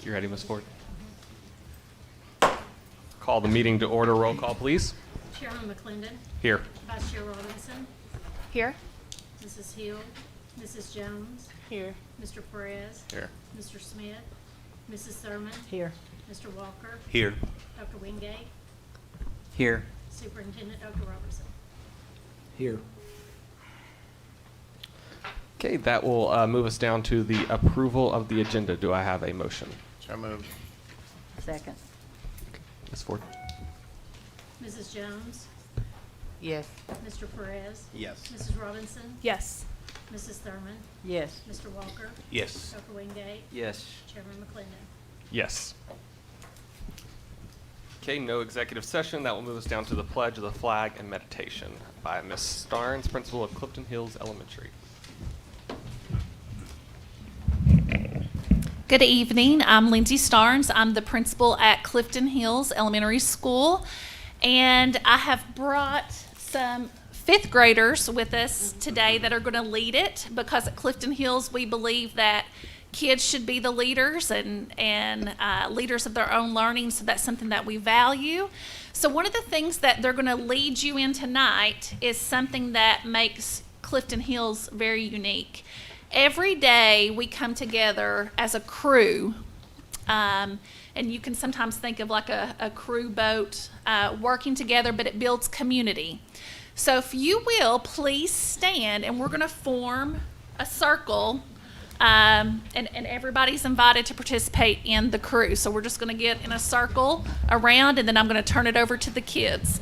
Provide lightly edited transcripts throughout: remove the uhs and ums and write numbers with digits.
You ready, Ms. Ford? Call the meeting to order. Roll call, please. Chairman McClendon. Here. Vice Chair Robinson. Here. Mrs. Hill. Mrs. Jones. Here. Mr. Perez. Here. Mr. Smith. Mrs. Thurman. Here. Mr. Walker. Here. Dr. Wingate. Here. Superintendent Dr. Robertson. Here. Okay, that will move us down to the approval of the agenda. Do I have a motion? So moved. Second. Ms. Ford? Mrs. Jones. Yes. Mr. Perez. Yes. Mrs. Robinson. Yes. Mrs. Thurman. Yes. Mr. Walker. Yes. Dr. Wingate. Yes. Chairman McClendon. Yes. Okay, no executive session. That will move us down to the pledge of the flag and meditation by Ms. Starnes, principal of Clifton Hills Elementary. Good evening. I'm Lindsay Starnes. I'm the principal at Clifton Hills Elementary School, and I have brought some fifth graders with us today that are going to lead it, because at Clifton Hills we believe that kids should be the leaders and leaders of their own learning, so that's something that we value. So one of the things that they're going to lead you in tonight is something that makes Clifton Hills very unique. Every day we come together as a crew, and you can sometimes think of like a crew boat working together, but it builds community. So if you will, please stand, and we're going to form a circle, and everybody's invited to participate in the crew. So we're just going to get in a circle around, and then I'm going to turn it over to the kids.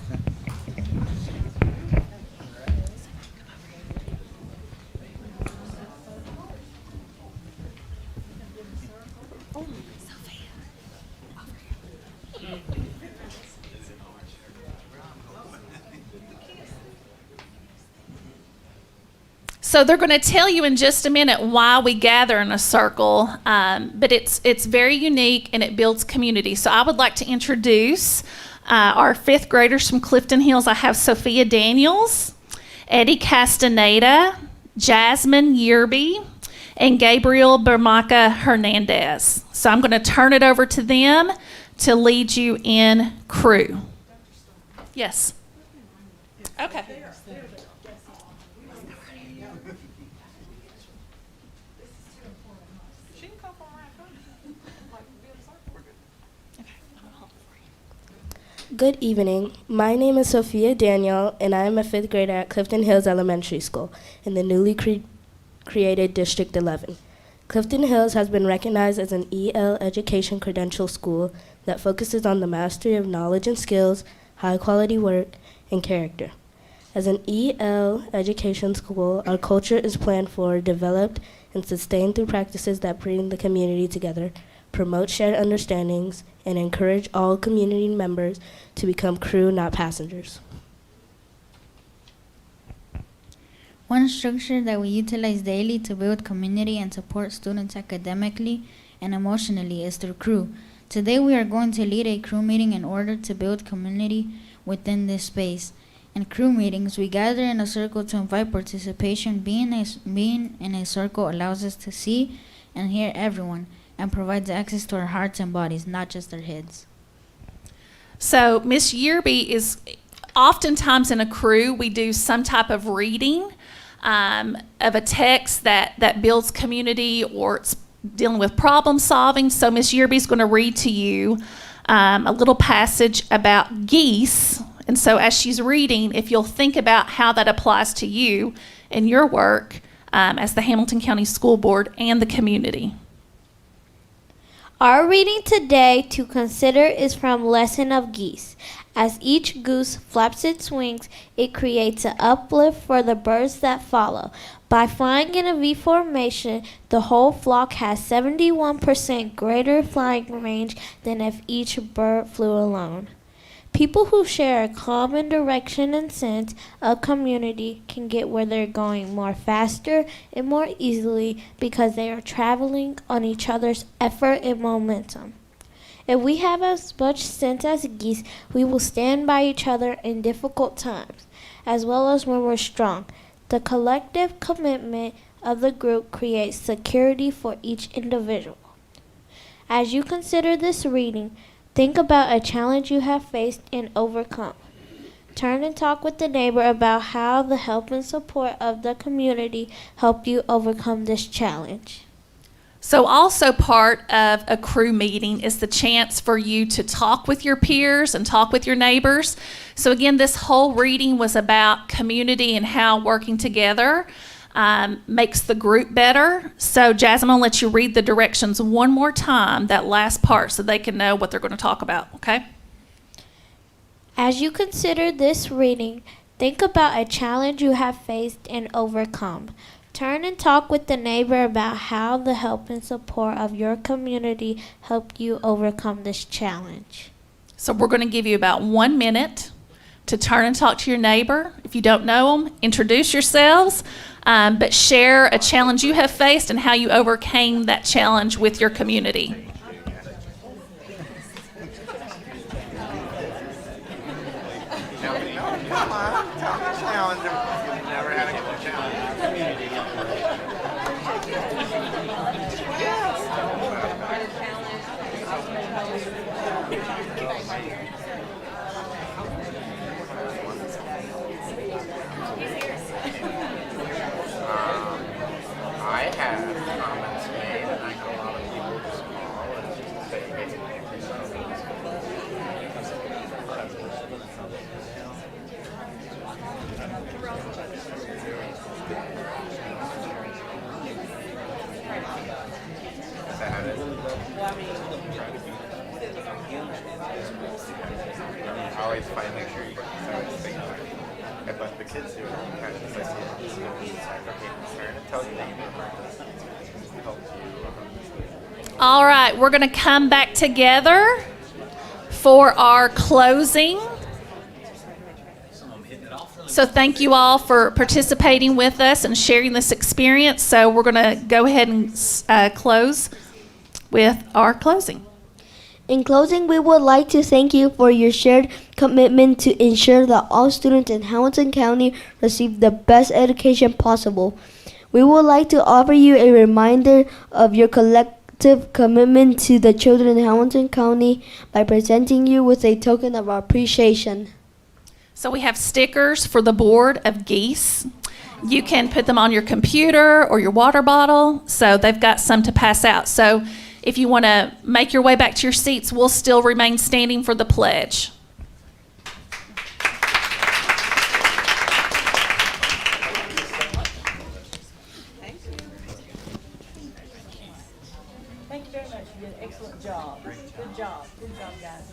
So they're going to tell you in just a minute why we gather in a circle, but it's very unique and it builds community. So I would like to introduce our fifth graders from Clifton Hills. I have Sophia Daniels, Eddie Castaneda, Jasmine Yearby, and Gabriel Bermaca Hernandez. So I'm going to turn it over to them to lead you in crew. Yes. Okay. Good evening. My name is Sophia Daniel, and I am a fifth grader at Clifton Hills Elementary School in the newly created District 11. Clifton Hills has been recognized as an EL education credential school that focuses on the mastery of knowledge and skills, high-quality work, and character. As an EL education school, our culture is planned for, developed, and sustained through practices that bring the community together, promote shared understandings, and encourage all community members to become crew, not passengers. One structure that we utilize daily to build community and support students academically and emotionally is through crew. Today we are going to lead a crew meeting in order to build community within this space. In crew meetings, we gather in a circle to invite participation. Being in a circle allows us to see and hear everyone, and provides access to our hearts and bodies, not just our heads. So Miss Yearby is oftentimes in a crew, we do some type of reading of a text that builds community, or it's dealing with problem solving. So Miss Yearby is going to read to you a little passage about geese. And so as she's reading, if you'll think about how that applies to you in your work as the Hamilton County School Board and the community. Our reading today to consider is from Lesson of Geese. As each goose flaps its wings, it creates an uplift for the birds that follow. By flying in a V formation, the whole flock has 71% greater flying range than if each bird flew alone. People who share a common direction and sense of community can get where they're going more faster and more easily because they are traveling on each other's effort and momentum. If we have as much sense as geese, we will stand by each other in difficult times, as well as when we're strong. The collective commitment of the group creates security for each individual. As you consider this reading, think about a challenge you have faced and overcome. Turn and talk with the neighbor about how the help and support of the community helped you overcome this challenge. So also part of a crew meeting is the chance for you to talk with your peers and talk with your neighbors. So again, this whole reading was about community and how working together makes the group better. So Jasmine, I'll let you read the directions one more time, that last part, so they can know what they're going to talk about, okay? As you consider this reading, think about a challenge you have faced and overcome. Turn and talk with the neighbor about how the help and support of your community helped you overcome this challenge. So we're going to give you about 1 minute to turn and talk to your neighbor. If you don't know them, introduce yourselves, but share a challenge you have faced and how you overcame that challenge with your community. I have comments made, and I got a lot of people just call and say, hey, I always find make sure you always think that. But the kids do it kind of like, it's like, okay, turn and tell your neighbor help you. All right, we're going to come back together for our closing. So thank you all for participating with us and sharing this experience. So we're going to go ahead and close with our closing. In closing, we would like to thank you for your shared commitment to ensure that all students in Hamilton County receive the best education possible. We would like to offer you a reminder of your collective commitment to the children in Hamilton County by presenting you with a token of our appreciation. So we have stickers for the Board of Geese. You can put them on your computer or your water bottle. So they've got some to pass out. So if you want to make your way back to your seats, we'll still remain standing for the pledge. Thank you very much. You did an excellent job. Good job. Good job, guys.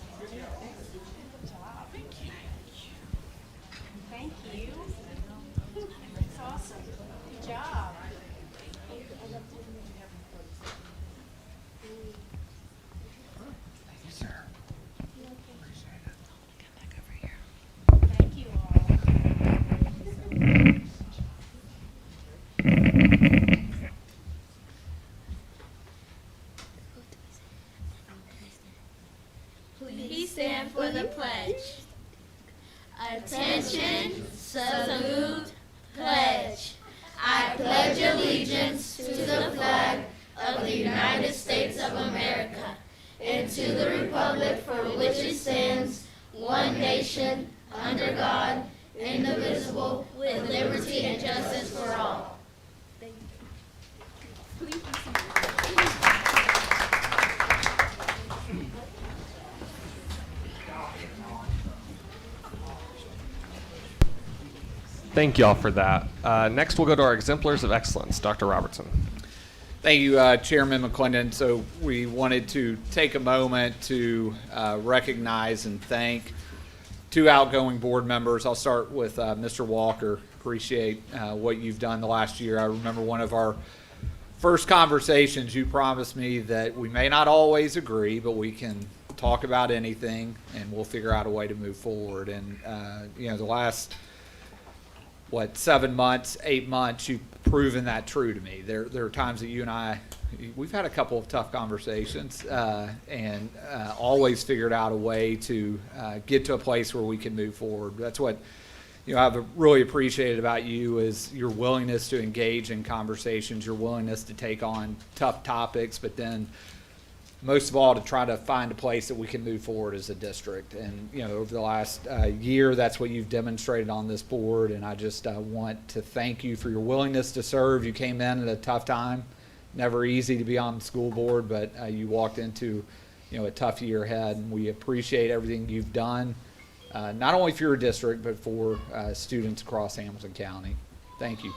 Thank you. That's awesome. Good job. Thank you all. Please stand for the pledge. Attention, salute, pledge. I pledge allegiance to the flag of the United States of America and to the republic for which it stands, one nation, under God, indivisible, with liberty and justice for all. Thank you all for that. Next, we'll go to our exemplars of excellence. Dr. Robertson. Thank you, Chairman McClendon. So we wanted to take a moment to recognize and thank two outgoing board members. I'll start with Mr. Walker. Appreciate what you've done the last year. I remember one of our first conversations, you promised me that we may not always agree, but we can talk about anything and we'll figure out a way to move forward. And, the last 7 months, 8 months, you've proven that true to me. There are times that you and I, we've had a couple of tough conversations and always figured out a way to get to a place where we can move forward. That's what I've really appreciated about you is your willingness to engage in conversations, your willingness to take on tough topics, but then most of all, to try to find a place that we can move forward as a district. And, over the last year, that's what you've demonstrated on this board. And I just want to thank you for your willingness to serve. You came in at a tough time. Never easy to be on the school board, but you walked into, a tough year ahead. And we appreciate everything you've done, not only for your district, but for students across Hamilton County. Thank you.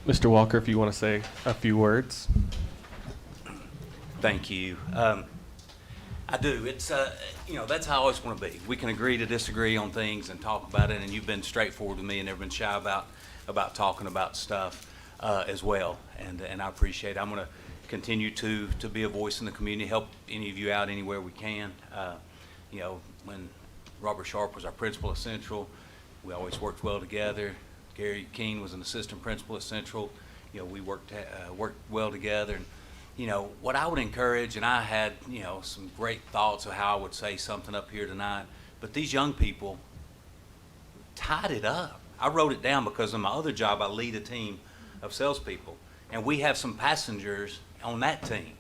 Mr. Walker, if you want to say a few words. Thank you. I do. It's, that's how I always want to be. We can agree to disagree on things and talk about it, and you've been straightforward with me and never been shy about talking about stuff as well, and I appreciate it. I'm going to continue to be a voice in the community, help any of you out anywhere we can. When Robert Sharp was our principal at Central, we always worked well together. Gary Keene was an assistant principal at Central. We worked well together. And, what I would encourage, and I had, some great thoughts of how I would say something up here tonight, but these young people tied it up. I wrote it down because in my other job, I lead a team of salespeople, and we have some passengers on that team.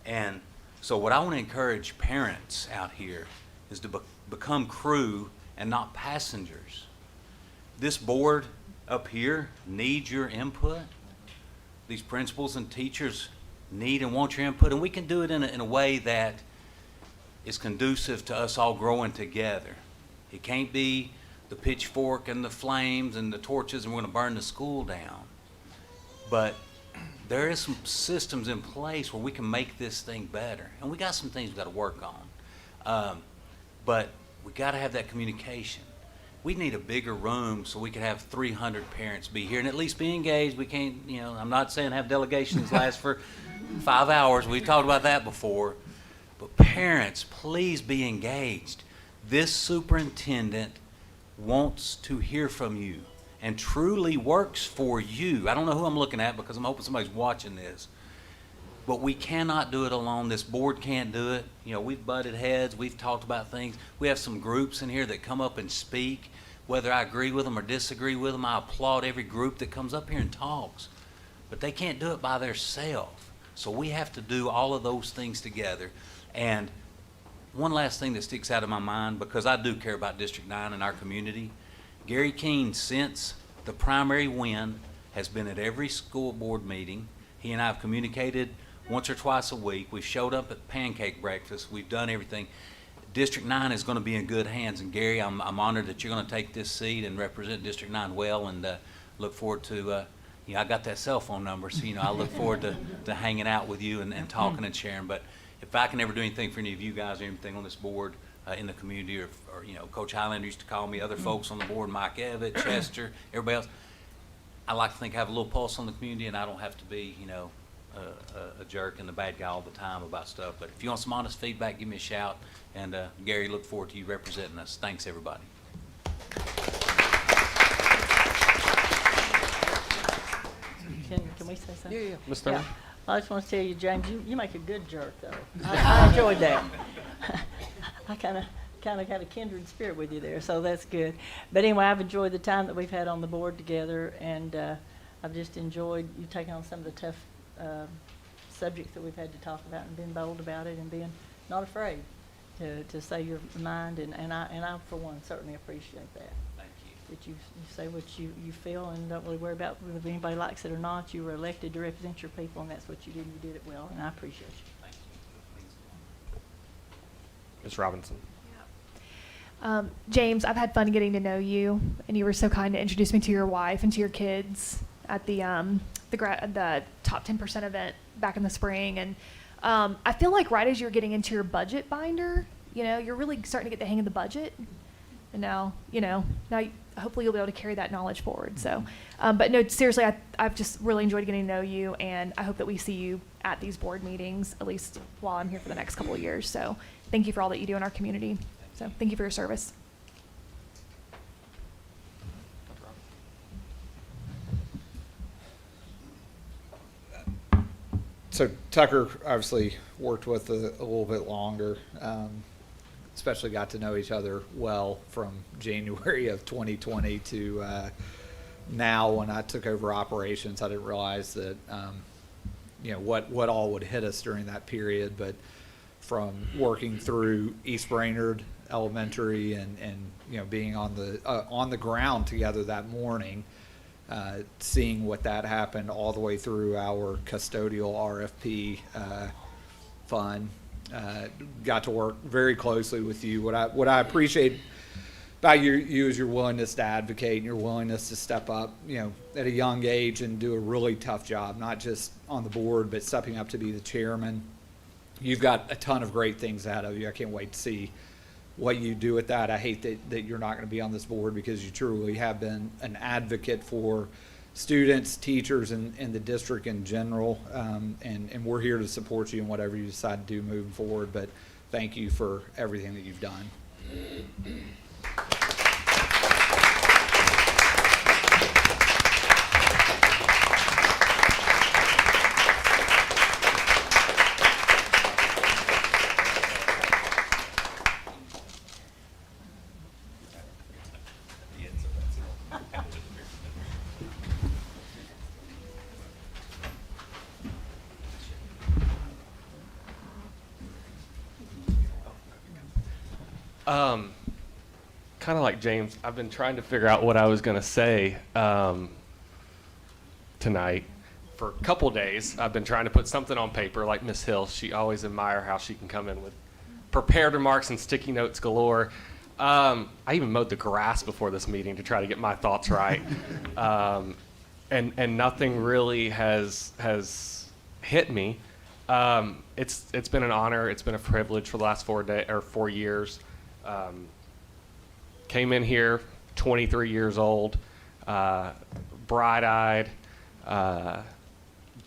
And so what I want to encourage parents out here is to become crew and not passengers. This board up here needs your input. These principals and teachers need and want your input, and we can do it in a way that is conducive to us all growing together. It can't be the pitchfork and the flames and the torches and we're going to burn the school down. But there is some systems in place where we can make this thing better, and we got some things we got to work on. But we got to have that communication. We need a bigger room so we can have 300 parents be here and at least be engaged. We can't, I'm not saying have delegations last for 5 hours. We've talked about that before. But parents, please be engaged. This superintendent wants to hear from you and truly works for you. I don't know who I'm looking at because I'm hoping somebody's watching this. But we cannot do it alone. This board can't do it. We've butted heads. We've talked about things. We have some groups in here that come up and speak. Whether I agree with them or disagree with them, I applaud every group that comes up here and talks. But they can't do it by themselves. So we have to do all of those things together. And one last thing that sticks out of my mind, because I do care about District 9 and our community, Gary Keene, since the primary win, has been at every school board meeting. He and I have communicated once or twice a week. We've showed up at pancake breakfast. We've done everything. District 9 is going to be in good hands. And Gary, I'm honored that you're going to take this seat and represent District 9 well, and look forward to, I got that cell phone number, so, I look forward to hanging out with you and talking and sharing. But if I can ever do anything for any of you guys or anything on this board in the community, or Coach Highlander used to call me, other folks on the board, Mike Evett, Chester, everybody else, I like to think I have a little pulse on the community, and I don't have to be, a jerk and the bad guy all the time about stuff. But if you want some honest feedback, give me a shout. And Gary, look forward to you representing us. Thanks, everybody. Can we say something? Yeah. Mr. Yeah. I just want to tell you, James, you make a good jerk, though. I enjoyed that. I kind of got a kindred spirit with you there, so that's good. But anyway, I've enjoyed the time that we've had on the board together, and I've just enjoyed you taking on some of the tough subjects that we've had to talk about, and being bold about it, and being not afraid to say your mind, and I for one certainly appreciate that. Thank you. That you say what you feel and don't really worry about if anybody likes it or not. You were elected to represent your people, and that's what you did, and you did it well, and I appreciate you. Thank you. Ms. Robinson. James, I've had fun getting to know you, and you were so kind to introduce me to your wife and to your kids at the top 10% event back in the spring. And I feel like right as you're getting into your budget binder, you're really starting to get the hang of the budget. And now hopefully you'll be able to carry that knowledge forward. So, but no, seriously, I've just really enjoyed getting to know you, and I hope that we see you at these board meetings, at least while I'm here for the next couple of years. So thank you for all that you do in our community. So thank you for your service. So Tucker obviously worked with a little bit longer, especially got to know each other well from January of 2020 to now when I took over operations. I didn't realize that, what all would hit us during that period, but from working through East Brainerd Elementary and being on the ground together that morning, seeing what that happened all the way through our custodial RFP fund. Got to work very closely with you. What I appreciate about you is your willingness to advocate and your willingness to step up, at a young age and do a really tough job, not just on the board, but stepping up to be the chairman. You've got a ton of great things ahead of you. I can't wait to see what you do with that. I hate that you're not going to be on this board because you truly have been an advocate for students, teachers, and the district in general. And we're here to support you in whatever you decide to do moving forward. But thank you for everything that you've done. Kind of like James, I've been trying to figure out what I was going to say tonight for a couple days. I've been trying to put something on paper, like Miss Hill. She always admire how she can come in with prepared remarks and sticky notes galore. I even mowed the grass before this meeting to try to get my thoughts right, and nothing really has hit me. It's been an honor. It's been a privilege for the last 4 years. Came in here 23 years old, bright-eyed,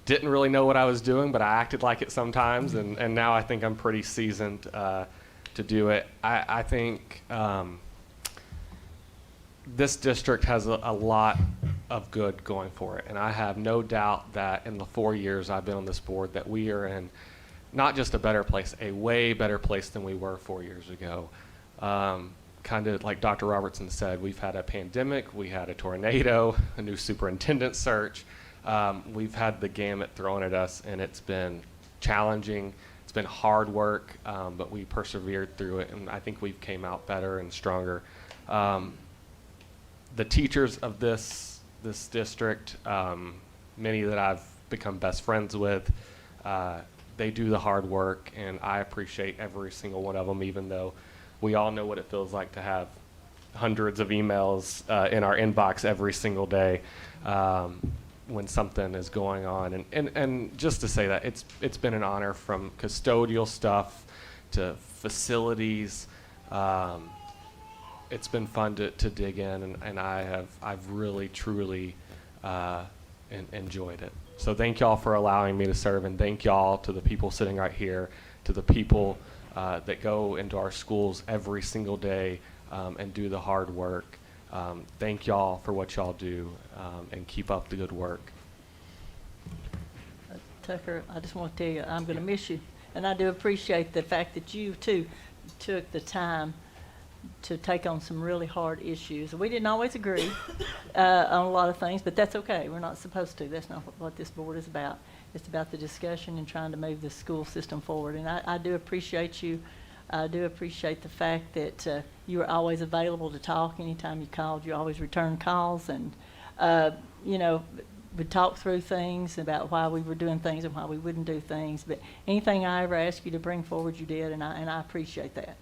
didn't really know what I was doing, but I acted like it sometimes, and now I think I'm pretty seasoned to do it. I think this district has a lot of good going for it, and I have no doubt that in the 4 years I've been on this board that we are in not just a better place, a way better place than we were 4 years ago. Kind of like Dr. Robertson said, we've had a pandemic, we had a tornado, a new superintendent search. We've had the gamut thrown at us, and it's been challenging. It's been hard work, but we persevered through it, and I think we've came out better and stronger. The teachers of this district, many that I've become best friends with, they do the hard work, and I appreciate every single one of them, even though we all know what it feels like to have hundreds of emails in our inbox every single day when something is going on. And just to say that, it's been an honor, from custodial stuff to facilities. It's been fun to dig in, and I've really, truly enjoyed it. So thank y'all for allowing me to serve, and thank y'all to the people sitting right here, to the people that go into our schools every single day and do the hard work. Thank y'all for what y'all do, and keep up the good work. Tucker, I just want to tell you, I'm going to miss you. And I do appreciate the fact that you, too, took the time to take on some really hard issues. We didn't always agree on a lot of things, but that's okay. We're not supposed to. That's not what this board is about. It's about the discussion and trying to move the school system forward. And I do appreciate you. I do appreciate the fact that you were always available to talk. Anytime you called, you always returned calls. And, we talked through things about why we were doing things and why we wouldn't do things. But anything I ever asked you to bring forward, you did, and I appreciate that.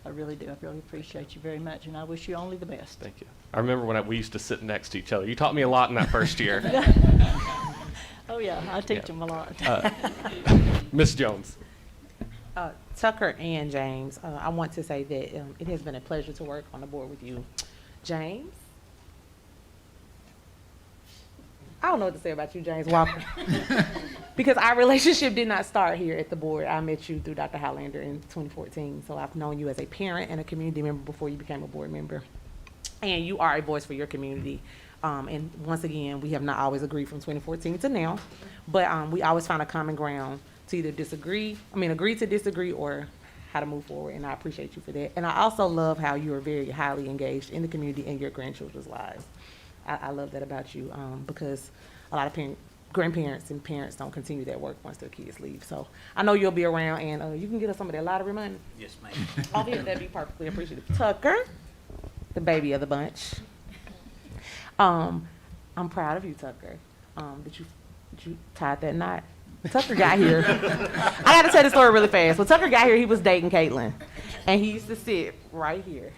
I really do. I really appreciate you very much, and I wish you only the best. Thank you. I remember when we used to sit next to each other. You taught me a lot in that first year. Oh, yeah, I teach them a lot. Miss Jones. Tucker and James, I want to say that it has been a pleasure to work on the board with you. James? I don't know what to say about you, James Walker. Because our relationship did not start here at the board. I met you through Dr. Highlander in 2014. So I've known you as a parent and a community member before you became a board member. And you are a voice for your community. And once again, we have not always agreed from 2014 to now, but we always find a common ground to either agree to disagree or how to move forward, and I appreciate you for that. And I also love how you are very highly engaged in the community and your grandchildren's lives. I love that about you, because a lot of grandparents and parents don't continue that work once their kids leave. So I know you'll be around, and you can get us some of that lottery money. Yes, ma'am. Oh, yeah, that'd be perfectly appreciative. Tucker, the baby of the bunch. I'm proud of you, Tucker. Did you tie that knot? When Tucker got here, I got to tell the story really fast. When Tucker got here, he was dating Caitlin, and he used to sit right here.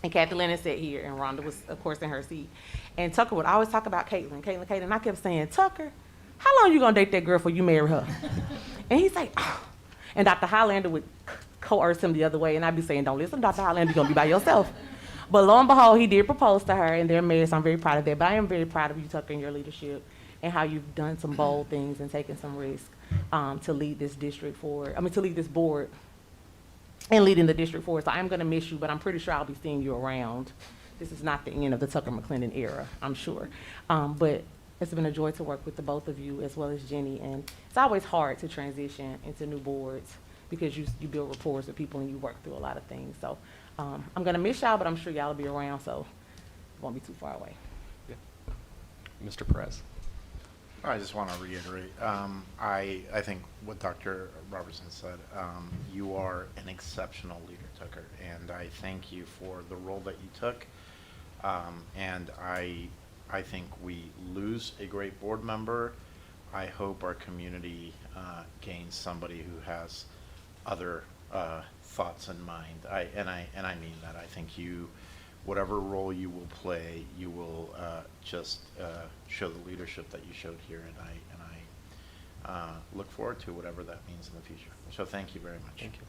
And Kathy Lennon sat here, and Rhonda was, of course, in her seat. And Tucker would always talk about Caitlin. And I kept saying, Tucker, how long you gonna date that girl before you marry her? And he's like, oh. And Dr. Highlander would coerce him the other way, and I'd be saying, don't listen, Dr. Highlander, you're gonna be by yourself. But lo and behold, he did propose to her, and they're married, so I'm very proud of that. But I am very proud of you, Tucker, and your leadership, and how you've done some bold things and taken some risk to lead this district forward. To lead this board and leading the district forward. So I'm going to miss you, but I'm pretty sure I'll be seeing you around. This is not the end of the Tucker McClendon era, I'm sure. But it's been a joy to work with the both of you, as well as Jenny. And it's always hard to transition into new boards because you build rapport with people and you work through a lot of things. So I'm going to miss y'all, but I'm sure y'all will be around, so it won't be too far away. Yeah. Mr. Perez. I just want to reiterate, I think what Dr. Robertson said, you are an exceptional leader, Tucker, and I thank you for the role that you took. And I think we lose a great board member. I hope our community gains somebody who has other thoughts in mind. And I mean that. I think you, whatever role you will play, you will just show the leadership that you showed here, and I look forward to whatever that means in the future. So thank you very much. Thank you.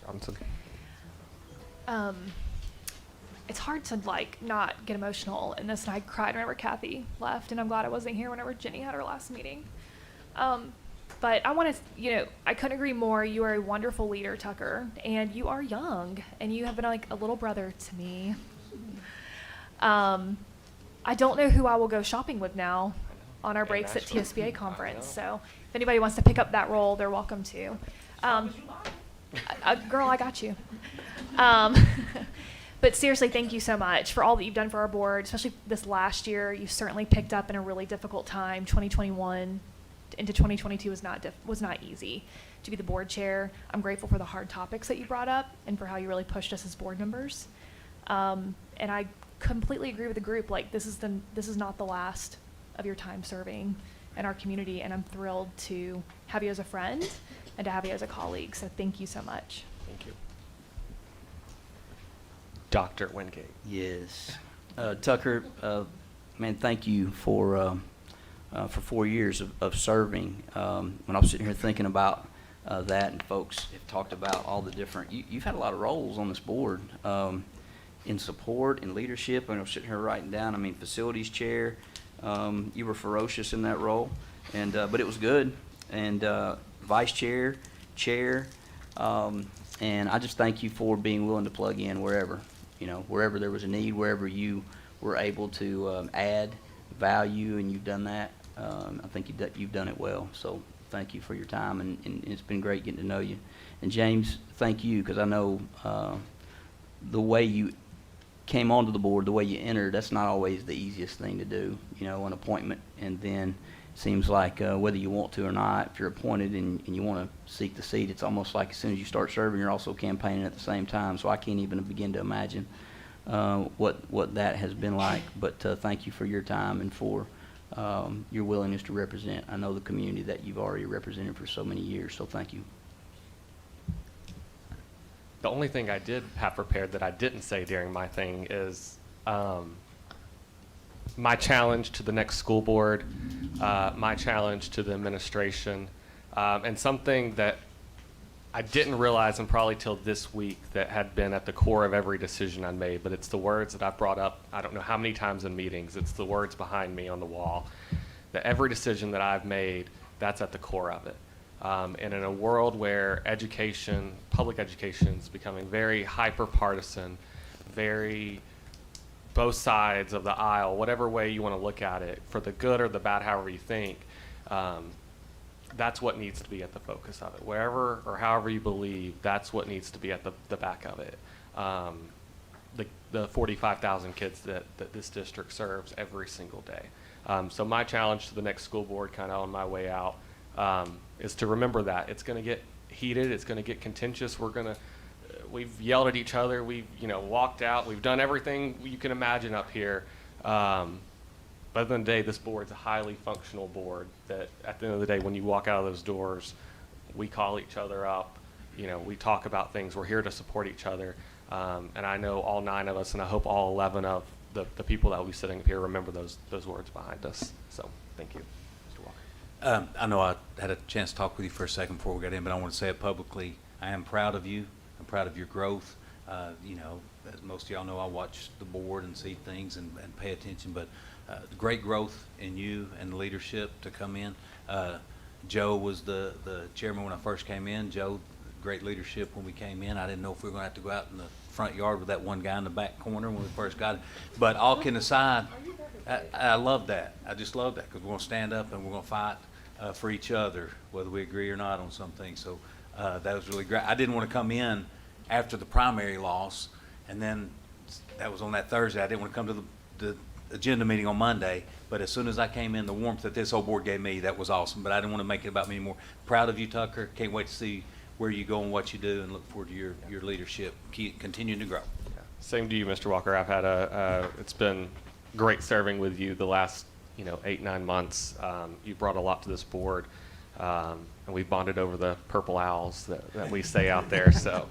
Johnson. It's hard to not get emotional in this, and I cried whenever Kathy left, and I'm glad I wasn't here whenever Jenny had her last meeting. But I want to, I couldn't agree more. You are a wonderful leader, Tucker, and you are young, and you have been like a little brother to me. I don't know who I will go shopping with now on our breaks at TSBA conference. So if anybody wants to pick up that role, they're welcome to. Girl, I got you. But seriously, thank you so much for all that you've done for our board, especially this last year. You certainly picked up in a really difficult time. 2021 into 2022 was not easy to be the board chair. I'm grateful for the hard topics that you brought up and for how you really pushed us as board members. And I completely agree with the group. This is not the last of your time serving in our community, and I'm thrilled to have you as a friend and to have you as a colleague. So thank you so much. Thank you. Dr. Wingate. Yes. Tucker, man, thank you for 4 years of serving. When I was sitting here thinking about that, and folks have talked about all the different, you've had a lot of roles on this board in support and leadership. And I was sitting here writing down, facilities chair, you were ferocious in that role, and but it was good. And vice chair, chair, and I just thank you for being willing to plug in wherever there was a need, wherever you were able to add value, and you've done that. I think you've done it well. So thank you for your time, and it's been great getting to know you. And James, thank you, because I know the way you came onto the board, the way you entered, that's not always the easiest thing to do, an appointment. And then it seems like whether you want to or not, if you're appointed and you want to seek the seat, it's almost like as soon as you start serving, you're also campaigning at the same time. So I can't even begin to imagine what that has been like. But thank you for your time and for your willingness to represent. I know the community that you've already represented for so many years, so thank you. The only thing I did have prepared that I didn't say during my thing is my challenge to the next school board, my challenge to the administration, and something that I didn't realize, and probably till this week, that had been at the core of every decision I made, but it's the words that I've brought up I don't know how many times in meetings. It's the words behind me on the wall, that every decision that I've made, that's at the core of it. And in a world where public education is becoming very hyper-partisan, very both sides of the aisle, whatever way you want to look at it, for the good or the bad, however you think, that's what needs to be at the focus of it. Wherever or however you believe, that's what needs to be at the back of it. The 45,000 kids that this district serves every single day. So my challenge to the next school board, kind of on my way out, is to remember that. It's going to get heated. It's going to get contentious. We've yelled at each other. We've walked out. We've done everything you can imagine up here. But at the end of the day, this board's a highly functional board that at the end of the day, when you walk out of those doors, we call each other up. We talk about things. We're here to support each other. And I know all 9 of us, and I hope all 11 of the people that will be sitting up here remember those words behind us. So thank you, Mr. Walker. I know I had a chance to talk with you for a second before we got in, but I want to say it publicly. I am proud of you. I'm proud of your growth. As most of y'all know, I watch the board and see things and pay attention, but great growth in you and the leadership to come in. Joe was the chairman when I first came in. Joe, great leadership when we came in. I didn't know if we were going to have to go out in the front yard with that one guy in the back corner when we first got it. But all kidding aside, I love that. I just love that because we're going to stand up and we're going to fight for each other, whether we agree or not on some things. So that was really great. I didn't want to come in after the primary loss, and then that was on that Thursday. I didn't want to come to the agenda meeting on Monday, but as soon as I came in, the warmth that this whole board gave me, that was awesome. But I didn't want to make it about me anymore. Proud of you, Tucker. Can't wait to see where you go and what you do, and look forward to your leadership continuing to grow. Same to you, Mr. Walker. I've had it's been great serving with you the last 8-9 months. You brought a lot to this board, and we bonded over the purple owls that we say out there. So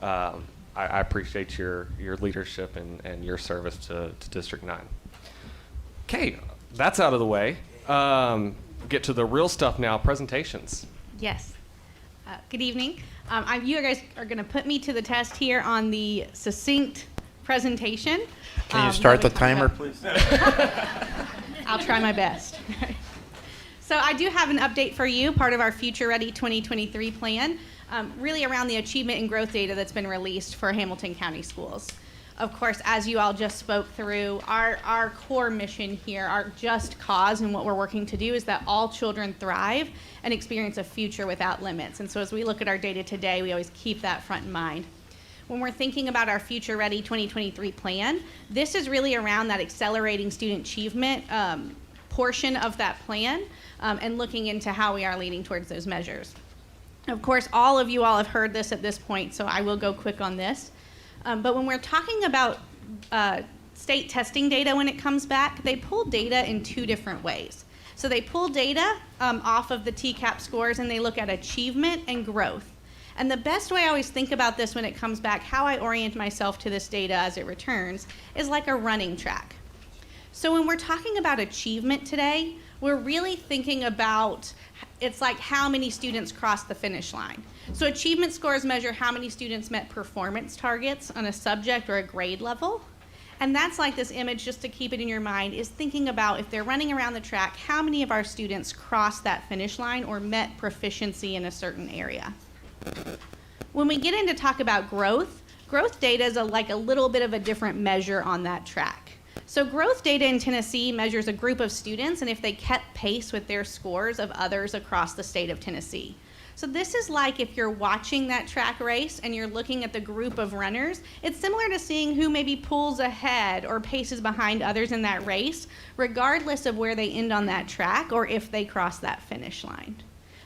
I appreciate your leadership and your service to District 9. Okay, that's out of the way. Get to the real stuff now, presentations. Yes. Good evening. You guys are going to put me to the test here on the succinct presentation. Can you start the timer, please? I'll try my best. So I do have an update for you, part of our Future Ready 2023 plan, really around the achievement and growth data that's been released for Hamilton County Schools. Of course, as you all just spoke through, our core mission here, our just cause and what we're working to do is that all children thrive and experience a future without limits. And so as we look at our data today, we always keep that front in mind. When we're thinking about our Future Ready 2023 plan, this is really around that accelerating student achievement portion of that plan and looking into how we are leading towards those measures. Of course, all of you all have heard this at this point, so I will go quick on this. But when we're talking about state testing data when it comes back, they pull data in 2 different ways. So they pull data off of the TCAP scores and they look at achievement and growth. And the best way I always think about this when it comes back, how I orient myself to this data as it returns, is like a running track. So when we're talking about achievement today, we're really thinking about, it's like how many students cross the finish line. So achievement scores measure how many students met performance targets on a subject or a grade level. And that's like this image, just to keep it in your mind, is thinking about if they're running around the track, how many of our students crossed that finish line or met proficiency in a certain area. When we get into talk about growth data is like a little bit of a different measure on that track. So growth data in Tennessee measures a group of students and if they kept pace with their scores of others across the state of Tennessee. So this is like if you're watching that track race and you're looking at the group of runners, it's similar to seeing who maybe pulls ahead or paces behind others in that race, regardless of where they end on that track or if they cross that finish line.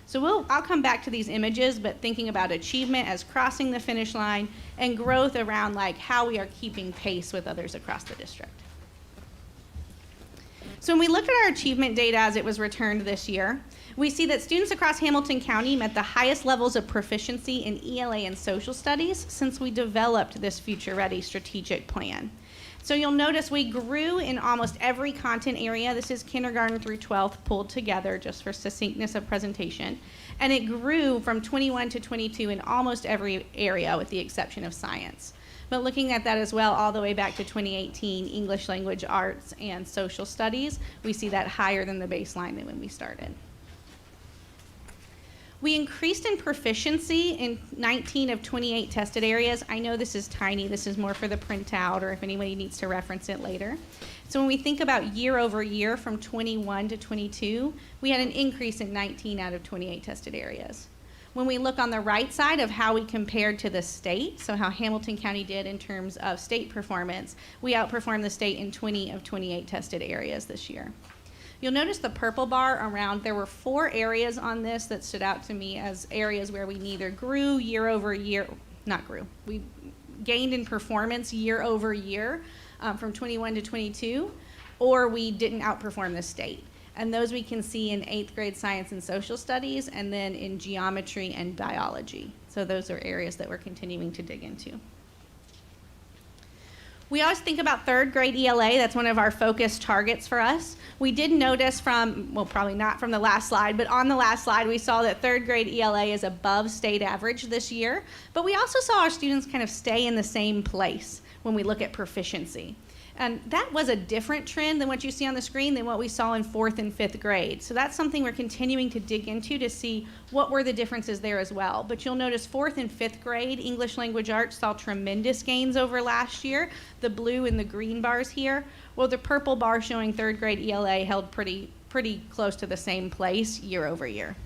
So I'll come back to these images, but thinking about achievement as crossing the finish line and growth around like how we are keeping pace with others across the district. So when we look at our achievement data as it was returned this year, we see that students across Hamilton County met the highest levels of proficiency in ELA and social studies since we developed this Future Ready strategic plan. So you'll notice we grew in almost every content area. This is kindergarten through 12th pulled together just for succinctness of presentation. And it grew from 21 to 22 in almost every area with the exception of science. But looking at that as well, all the way back to 2018, English language arts and social studies, we see that higher than the baseline than when we started. We increased in proficiency in 19 of 28 tested areas. I know this is tiny. This is more for the printout or if anybody needs to reference it later. So when we think about year over year from 21 to 22, we had an increase in 19 out of 28 tested areas. When we look on the right side of how we compared to the state, so how Hamilton County did in terms of state performance, we outperformed the state in 20 of 28 tested areas this year. You'll notice the purple bar around, there were 4 areas on this that stood out to me as areas where we neither grew year over year, not grew, we gained in performance year over year from 21 to 22, or we didn't outperform the state. And those we can see in 8th grade science and social studies, and then in geometry and biology. So those are areas that we're continuing to dig into. We always think about 3rd grade ELA. That's one of our focus targets for us. We did notice from, well, probably not from the last slide, but on the last slide, we saw that 3rd grade ELA is above state average this year. But we also saw our students kind of stay in the same place when we look at proficiency. And that was a different trend than what you see on the screen than what we saw in 4th and 5th grade. So that's something we're continuing to dig into to see what were the differences there as well. But you'll notice 4th and 5th grade English language arts saw tremendous gains over last year. The blue and the green bars here. Well, the purple bar showing 3rd grade ELA held pretty close to the same place year over year.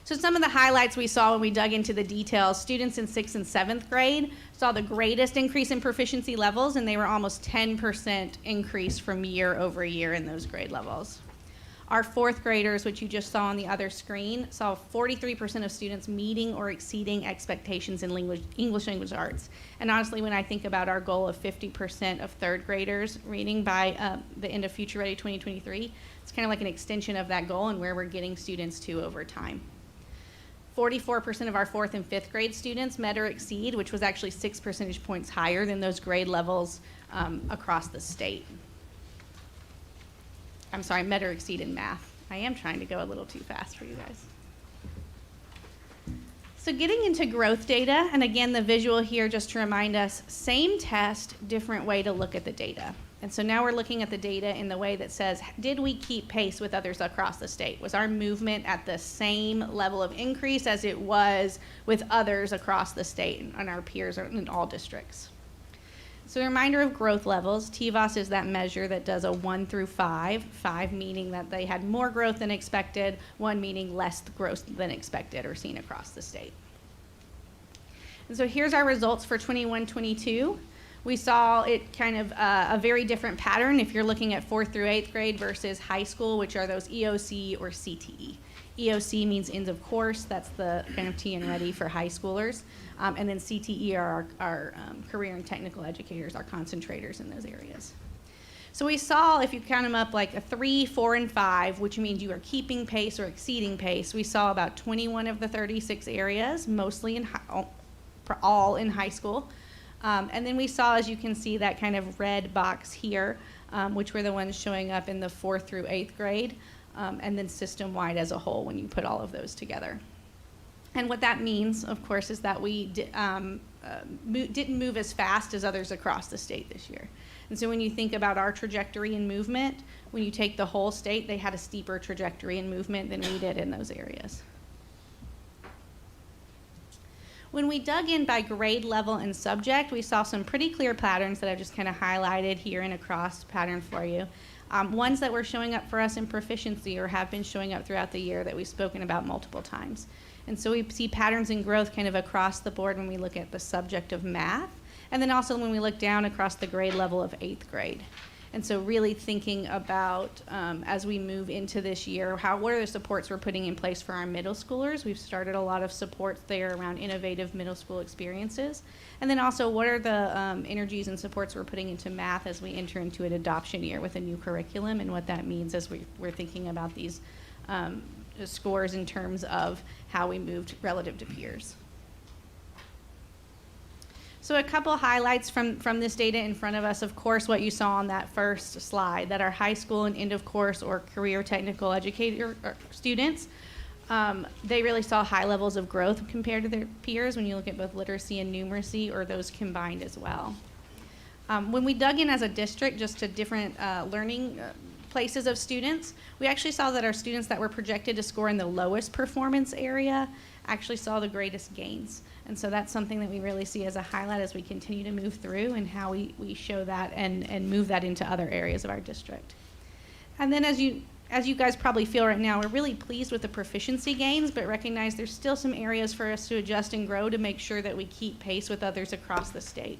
So some of the highlights we saw when we dug into the details, students in 6th and 7th grade saw the greatest increase in proficiency levels, and they were almost 10% increase from year over year in those grade levels. Our 4th graders, which you just saw on the other screen, saw 43% of students meeting or exceeding expectations in English language arts. And honestly, when I think about our goal of 50% of 3rd graders reading by the end of Future Ready 2023, it's kind of like an extension of that goal and where we're getting students to over time. 44% of our 4th and 5th grade students met or exceed, which was actually 6 percentage points higher than those grade levels across the state. I'm sorry, met or exceed in math. I am trying to go a little too fast for you guys. So getting into growth data, and again, the visual here just to remind us, same test, different way to look at the data. And so now we're looking at the data in the way that says, did we keep pace with others across the state? Was our movement at the same level of increase as it was with others across the state and our peers in all districts? So a reminder of growth levels. TVOS is that measure that does a 1 through 5, 5 meaning that they had more growth than expected, 1 meaning less growth than expected or seen across the state. And so here's our results for 21-22. We saw it kind of a very different pattern if you're looking at 4th through 8th grade versus high school, which are those EOC or CTE. EOC means ends of course. That's the kind of T and ready for high schoolers. And then CTE are our career and technical educators, our concentrators in those areas. So we saw, if you count them up, like a 3, 4, and 5, which means you are keeping pace or exceeding pace. We saw about 21 of the 36 areas, mostly in all in high school. And then we saw, as you can see, that kind of red box here, which were the ones showing up in the 4th through 8th grade, and then system-wide as a whole when you put all of those together. And what that means, of course, is that we didn't move as fast as others across the state this year. And so when you think about our trajectory and movement, when you take the whole state, they had a steeper trajectory and movement than we did in those areas. When we dug in by grade level and subject, we saw some pretty clear patterns that I've just kind of highlighted here in a cross pattern for you. Ones that were showing up for us in proficiency or have been showing up throughout the year that we've spoken about multiple times. And so we see patterns in growth kind of across the board when we look at the subject of math, and then also when we look down across the grade level of 8th grade. And so really thinking about, as we move into this year, what are the supports we're putting in place for our middle schoolers? We've started a lot of supports there around innovative middle school experiences. And then also, what are the energies and supports we're putting into math as we enter into an adoption year with a new curriculum, and what that means as we're thinking about these scores in terms of how we moved relative to peers. So a couple highlights from this data in front of us. Of course, what you saw on that first slide, that our high school and end of course or career technical educator students, they really saw high levels of growth compared to their peers when you look at both literacy and numeracy, or those combined as well. When we dug in as a district just to different learning places of students, we actually saw that our students that were projected to score in the lowest performance area actually saw the greatest gains. And so that's something that we really see as a highlight as we continue to move through and how we show that and move that into other areas of our district. And then as you guys probably feel right now, we're really pleased with the proficiency gains, but recognize there's still some areas for us to adjust and grow to make sure that we keep pace with others across the state.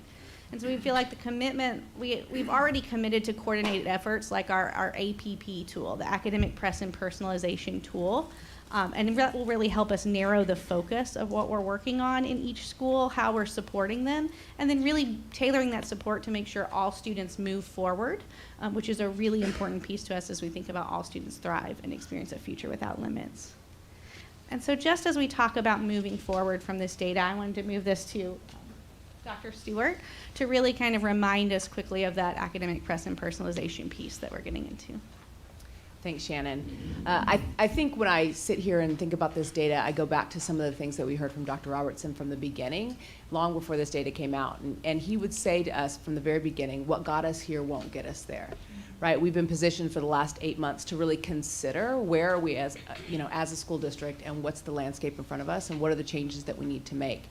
And so we feel like the commitment, we've already committed to coordinated efforts like our APP tool, the Academic Press and Personalization tool. And that will really help us narrow the focus of what we're working on in each school, how we're supporting them, and then really tailoring that support to make sure all students move forward, which is a really important piece to us as we think about all students thrive and experience a future without limits. And so just as we talk about moving forward from this data, I wanted to move this to Dr. Stewart to really kind of remind us quickly of that academic press and personalization piece that we're getting into. Thanks, Shannon. I think when I sit here and think about this data, I go back to some of the things that we heard from Dr. Robertson from the beginning, long before this data came out. And he would say to us from the very beginning, what got us here won't get us there. Right? We've been positioned for the last 8 months to really consider where are we as a school district and what's the landscape in front of us and what are the changes that we need to make.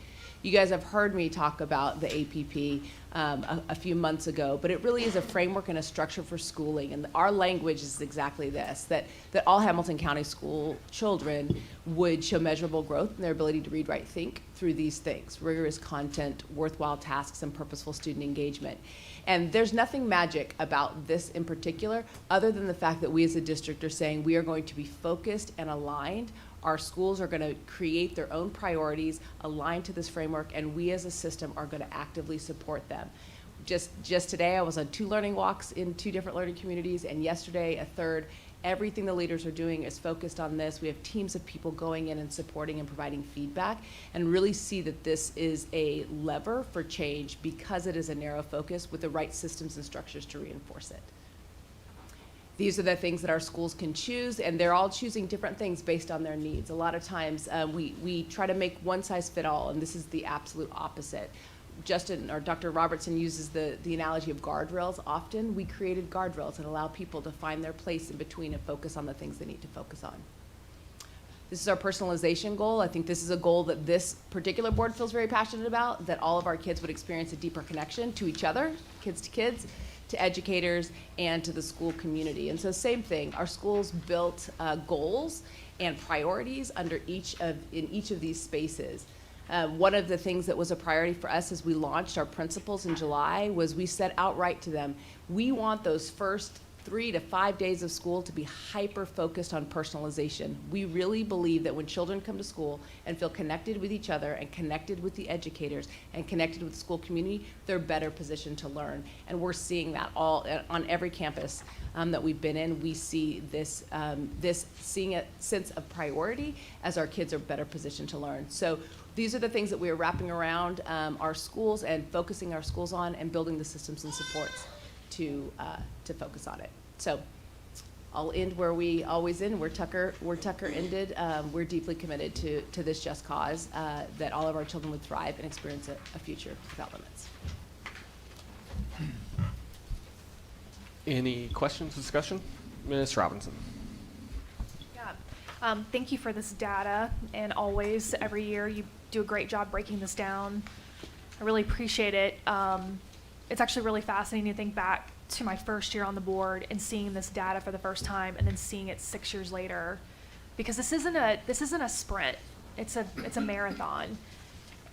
You guys have heard me talk about the APP a few months ago, but it really is a framework and a structure for schooling. And our language is exactly this, that all Hamilton County school children would show measurable growth in their ability to read, write, think through these things: rigorous content, worthwhile tasks, and purposeful student engagement. And there's nothing magic about this in particular, other than the fact that we as a district are saying we are going to be focused and aligned. Our schools are going to create their own priorities aligned to this framework, and we as a system are going to actively support them. Just today, I was on 2 learning walks in 2 different learning communities, and yesterday, a third. Everything the leaders are doing is focused on this. We have teams of people going in and supporting and providing feedback, and really see that this is a lever for change because it is a narrow focus with the right systems and structures to reinforce it. These are the things that our schools can choose, and they're all choosing different things based on their needs. A lot of times we try to make one size fit all, and this is the absolute opposite. Justin or Dr. Robertson uses the analogy of guardrails often. We created guardrails that allow people to find their place in between and focus on the things they need to focus on. This is our personalization goal. I think this is a goal that this particular board feels very passionate about, that all of our kids would experience a deeper connection to each other, kids, to educators, and to the school community. And so same thing, our schools built goals and priorities in each of these spaces. One of the things that was a priority for us as we launched our principles in July was we said outright to them, we want those first 3 to 5 days of school to be hyper-focused on personalization. We really believe that when children come to school and feel connected with each other and connected with the educators and connected with the school community, they're better positioned to learn. And we're seeing that all on every campus that we've been in. We see this seeing a sense of priority as our kids are better positioned to learn. So these are the things that we are wrapping around our schools and focusing our schools on and building the systems and supports to focus on it. So I'll end where we always end, where Tucker ended. We're deeply committed to this just cause, that all of our children would thrive and experience a future without limits. Any questions, discussion? Ms. Robinson. Yeah. Thank you for this data, and always, every year, you do a great job breaking this down. I really appreciate it. It's actually really fascinating to think back to my first year on the board and seeing this data for the first time, and then seeing it 6 years later, because this isn't a sprint. It's a marathon,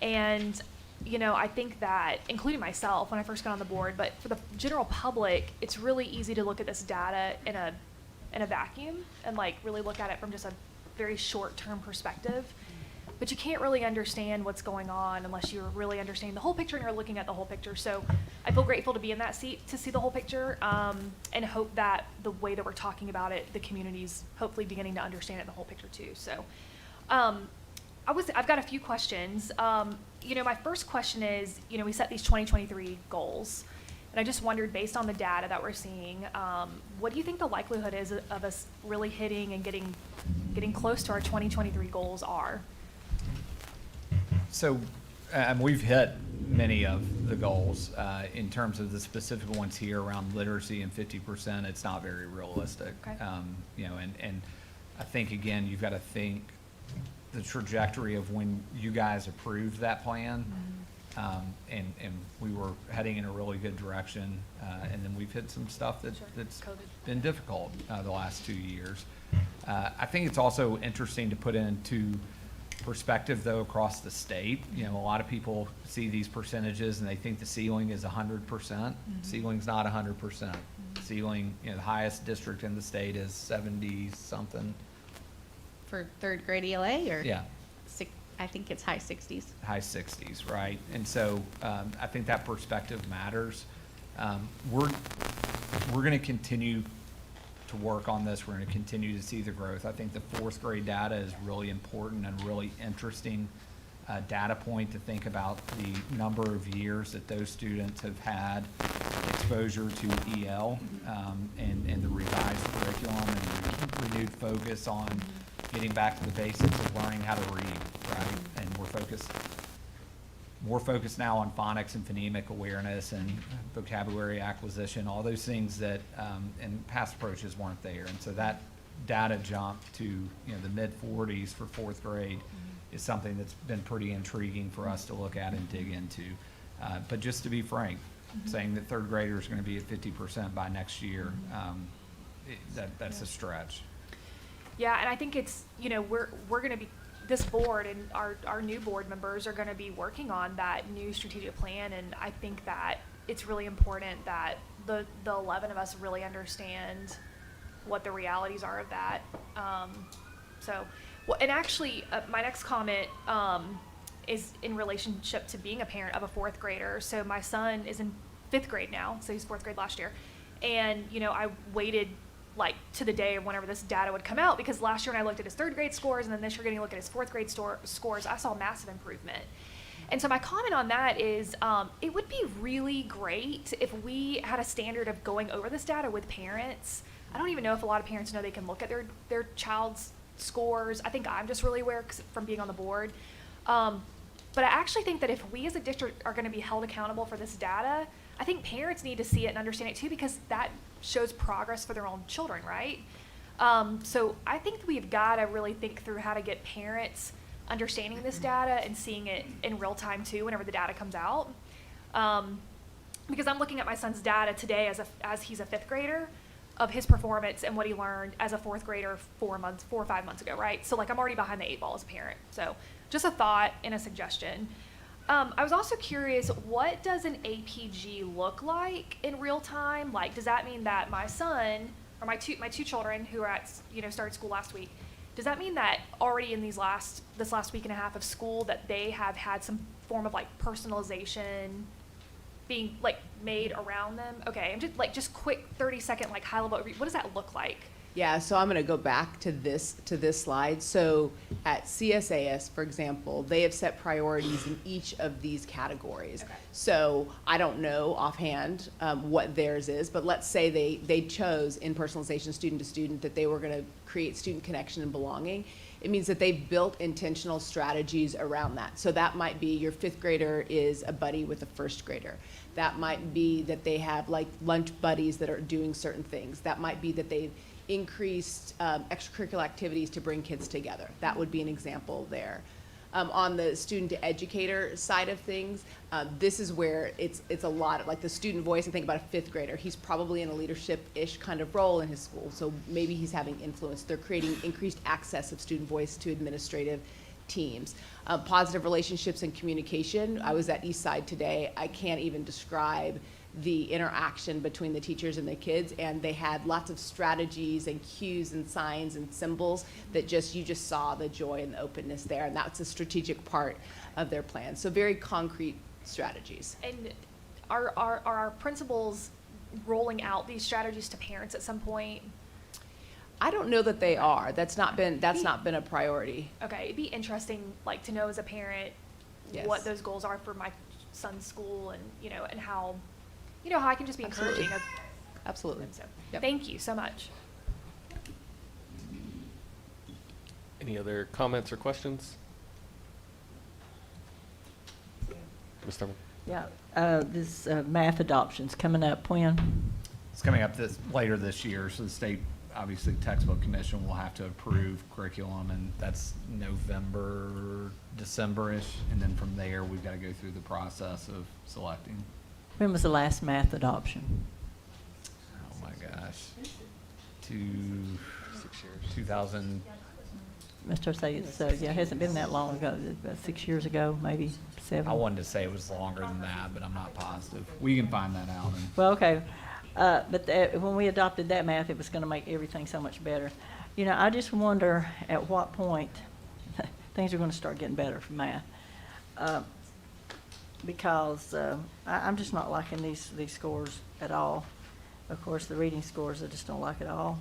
and I think that, including myself when I first got on the board, but for the general public, it's really easy to look at this data in a vacuum and really look at it from just a very short-term perspective. But you can't really understand what's going on unless you're really understanding the whole picture and you're looking at the whole picture. So I feel grateful to be in that seat to see the whole picture, and hope that the way that we're talking about it, the community's hopefully beginning to understand it, the whole picture too. So I've got a few questions. My first question is, we set these 2023 goals, and I just wondered, based on the data that we're seeing, what do you think the likelihood is of us really hitting and getting close to our 2023 goals are? So we've hit many of the goals. In terms of the specific ones here around literacy and 50%, it's not very realistic. Okay. You know, and I think, again, you've got to think the trajectory of when you guys approved that plan. And we were heading in a really good direction, and then we've hit some stuff that's been difficult the last 2 years. I think it's also interesting to put into perspective, though, across the state. You know, a lot of people see these percentages and they think the ceiling is 100%. Ceiling's not 100%. Ceiling, you know, the highest district in the state is 70-something. For third grade ELA, or? Yeah. I think it's high 60s. High 60s, right? And so I think that perspective matters. We're going to continue to work on this. We're going to continue to see the growth. I think the fourth grade data is really important and really interesting data point to think about the number of years that those students have had exposure to EL and the revised curriculum and renewed focus on getting back to the basics of learning how to read, right? And we're more focused now on phonics and phonemic awareness and vocabulary acquisition, all those things that in past approaches weren't there. And so that data jump to, you know, the mid-40s for fourth grade is something that's been pretty intriguing for us to look at and dig into. But just to be frank, saying that third graders are going to be at 50% by next year, that's a stretch. Yeah, and I think it's, you know, we're going to be, this board and our new board members are going to be working on that new strategic plan, and I think that it's really important that the 11 of us really understand what the realities are of that. And actually, my next comment is in relationship to being a parent of a fourth grader. So my son is in fifth grade now, so he's fourth grade last year, and, you know, I waited like to the day of whenever this data would come out, because last year when I looked at his third grade scores and then this year getting a look at his fourth grade scores, I saw massive improvement. And so my comment on that is it would be really great if we had a standard of going over this data with parents. I don't even know if a lot of parents know they can look at their child's scores. I think I'm just really aware from being on the board. But I actually think that if we as a district are going to be held accountable for this data, I think parents need to see it and understand it too, because that shows progress for their own children, right? So I think we've got to really think through how to get parents understanding this data and seeing it in real time too whenever the data comes out. Because I'm looking at my son's data today as he's a fifth grader of his performance and what he learned as a fourth grader 4 or 5 months ago, right? So like I'm already behind the 8 ball as a parent. So just a thought and a suggestion. I was also curious, what does an APG look like in real time? Like, does that mean that my son, or my two children who are at, you know, started school last week, does that mean that already in this last week and a half of school that they have had some form of like personalization being like made around them? Okay, I'm just quick 30-second like high level. What does that look like? Yeah, so I'm going to go back to this slide. So at CSAS, for example, they have set priorities in each of these categories. Okay. So I don't know offhand what theirs is, but let's say they chose in personalization student to student that they were going to create student connection and belonging. It means that they've built intentional strategies around that. So that might be your fifth grader is a buddy with a first grader. That might be that they have like lunch buddies that are doing certain things. That might be that they've increased extracurricular activities to bring kids together. That would be an example there. On the student to educator side of things, this is where it's a lot of, like the student voice. I think about a fifth grader. He's probably in a leadership-ish kind of role in his school, so maybe he's having influence. They're creating increased access of student voice to administrative teams. Positive relationships and communication. I was at Eastside today. I can't even describe the interaction between the teachers and the kids, and they had lots of strategies and cues and signs and symbols that you just saw the joy and the openness there, and that's a strategic part of their plan. So very concrete strategies. And are our principals rolling out these strategies to parents at some point? I don't know that they are. That's not been a priority. Okay, it'd be interesting, like, to know as a parent Yes. what those goals are for my son's school, and and how I can just be encouraging of Absolutely. them. So Yep. Thank you so much. Any other comments or questions? Ms. Thurman? Yeah, this math adoption's coming up when? It's coming up later this year, so the state, obviously textbook commission will have to approve curriculum, and that's November, December-ish, and then from there, we've got to go through the process of selecting. When was the last math adoption? Oh my gosh. 6 years. 2000. Mr. Say it's, yeah, it hasn't been that long ago, about 6 years ago, maybe 7. I wanted to say it was longer than that, but I'm not positive. We can find that out. Well, okay, but when we adopted that math, it was going to make everything so much better. You know, I just wonder at what point things are going to start getting better for math. Because I'm just not liking these scores at all. Of course, the reading scores I just don't like at all.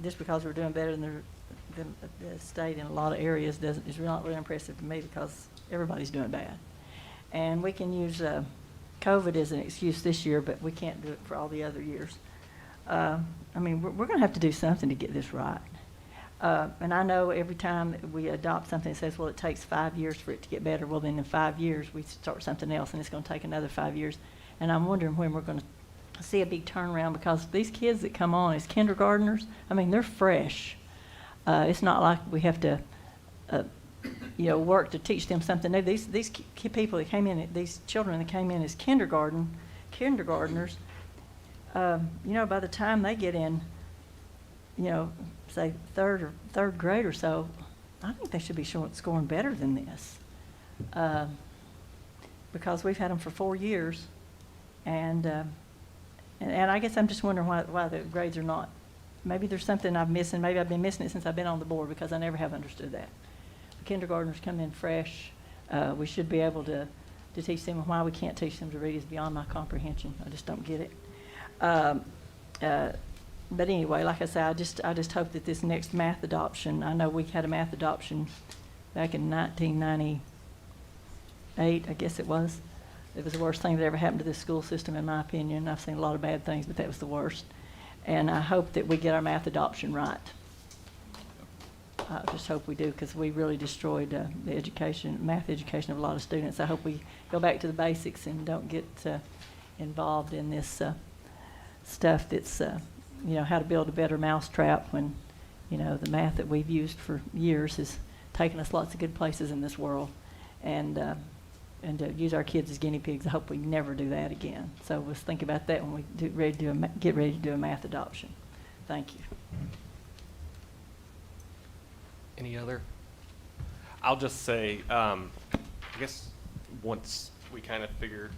Just because we're doing better than the state in a lot of areas is not really impressive to me, because everybody's doing bad. And we can use COVID as an excuse this year, but we can't do it for all the other years. I mean, we're going to have to do something to get this right. And I know every time that we adopt something, it says, well, it takes 5 years for it to get better. Well, then in 5 years, we start something else, and it's going to take another 5 years. And I'm wondering when we're going to see a big turnaround, because these kids that come on as kindergartners, I mean, they're fresh. It's not like we have to, work to teach them something new. These people that came in, these children that came in as kindergartners, by the time they get in, say third grade or so, I think they should be scoring better than this, because we've had them for 4 years, and I guess I'm just wondering why the grades are not. Maybe there's something I'm missing. Maybe I've been missing it since I've been on the board, because I never have understood that. The kindergartners come in fresh. We should be able to teach them. Why we can't teach them to read is beyond my comprehension. I just don't get it. But anyway, like I say, I just hope that this next math adoption, I know we had a math adoption back in 1998, I guess it was. It was the worst thing that ever happened to this school system, in my opinion. I've seen a lot of bad things, but that was the worst. And I hope that we get our math adoption right. I just hope we do, because we really destroyed the math education of a lot of students. I hope we go back to the basics and don't get involved in this stuff that's, how to build a better mousetrap, when, the math that we've used for years has taken us lots of good places in this world. And to use our kids as guinea pigs, I hope we never do that again. So let's think about that when we get ready to do a math adoption. Thank you. Any other? I'll just say, I guess once we kind of figured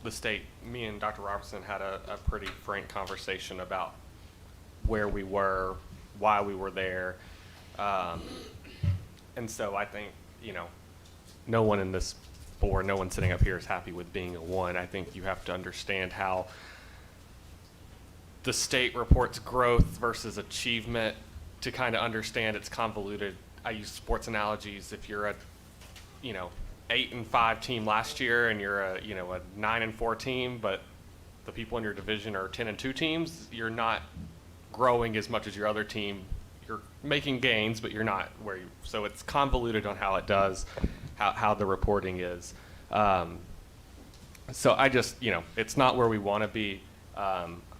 the state, me and Dr. Robertson had a pretty frank conversation about where we were, why we were there. And so I think, no one in this board, no one sitting up here is happy with being a 1. I think you have to understand how the state reports growth versus achievement to kind of understand it's convoluted. I use sports analogies. If you're a, 8-5 team last year, and you're a 9-4 team, but the people in your division are 10-2 teams, you're not growing as much as your other team. You're making gains, but you're not where you. So it's convoluted on how it does, how the reporting is. So I just, it's not where we want to be.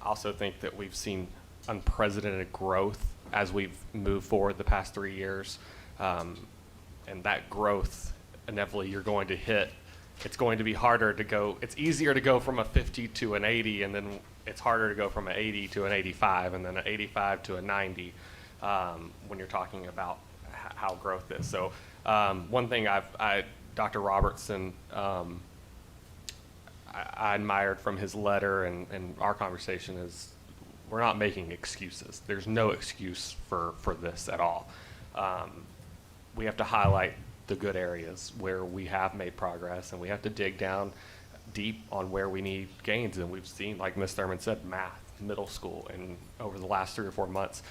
Also think that we've seen unprecedented growth as we've moved forward the past 3 years. And that growth, inevitably, you're going to hit. It's going to be harder to go. It's easier to go from a 50 to an 80, and then it's harder to go from an 80 to an 85, and then an 85 to a 90 when you're talking about how growth is. So one thing Dr. Robertson, I admired from his letter and our conversation is we're not making excuses. There's no excuse for this at all. We have to highlight the good areas where we have made progress, and we have to dig down deep on where we need gains. And we've seen, like Ms. Thurman said, math, middle school, and over the last 3 or 4 months,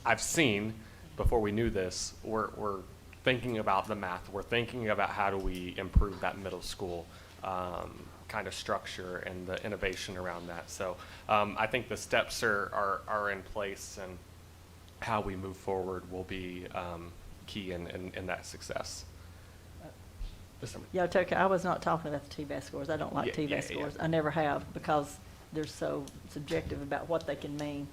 I've seen, before we knew this, we're thinking about the math. We're thinking about how do we improve that middle school kind of structure and the innovation around that. So I think the steps are in place, and how we move forward will be key in that success. Mr. Yeah, Tucker, I was not talking about the TVAS scores. I don't like Yeah, TVAS yeah, scores. yeah. I never have, because they're so subjective about what they can mean.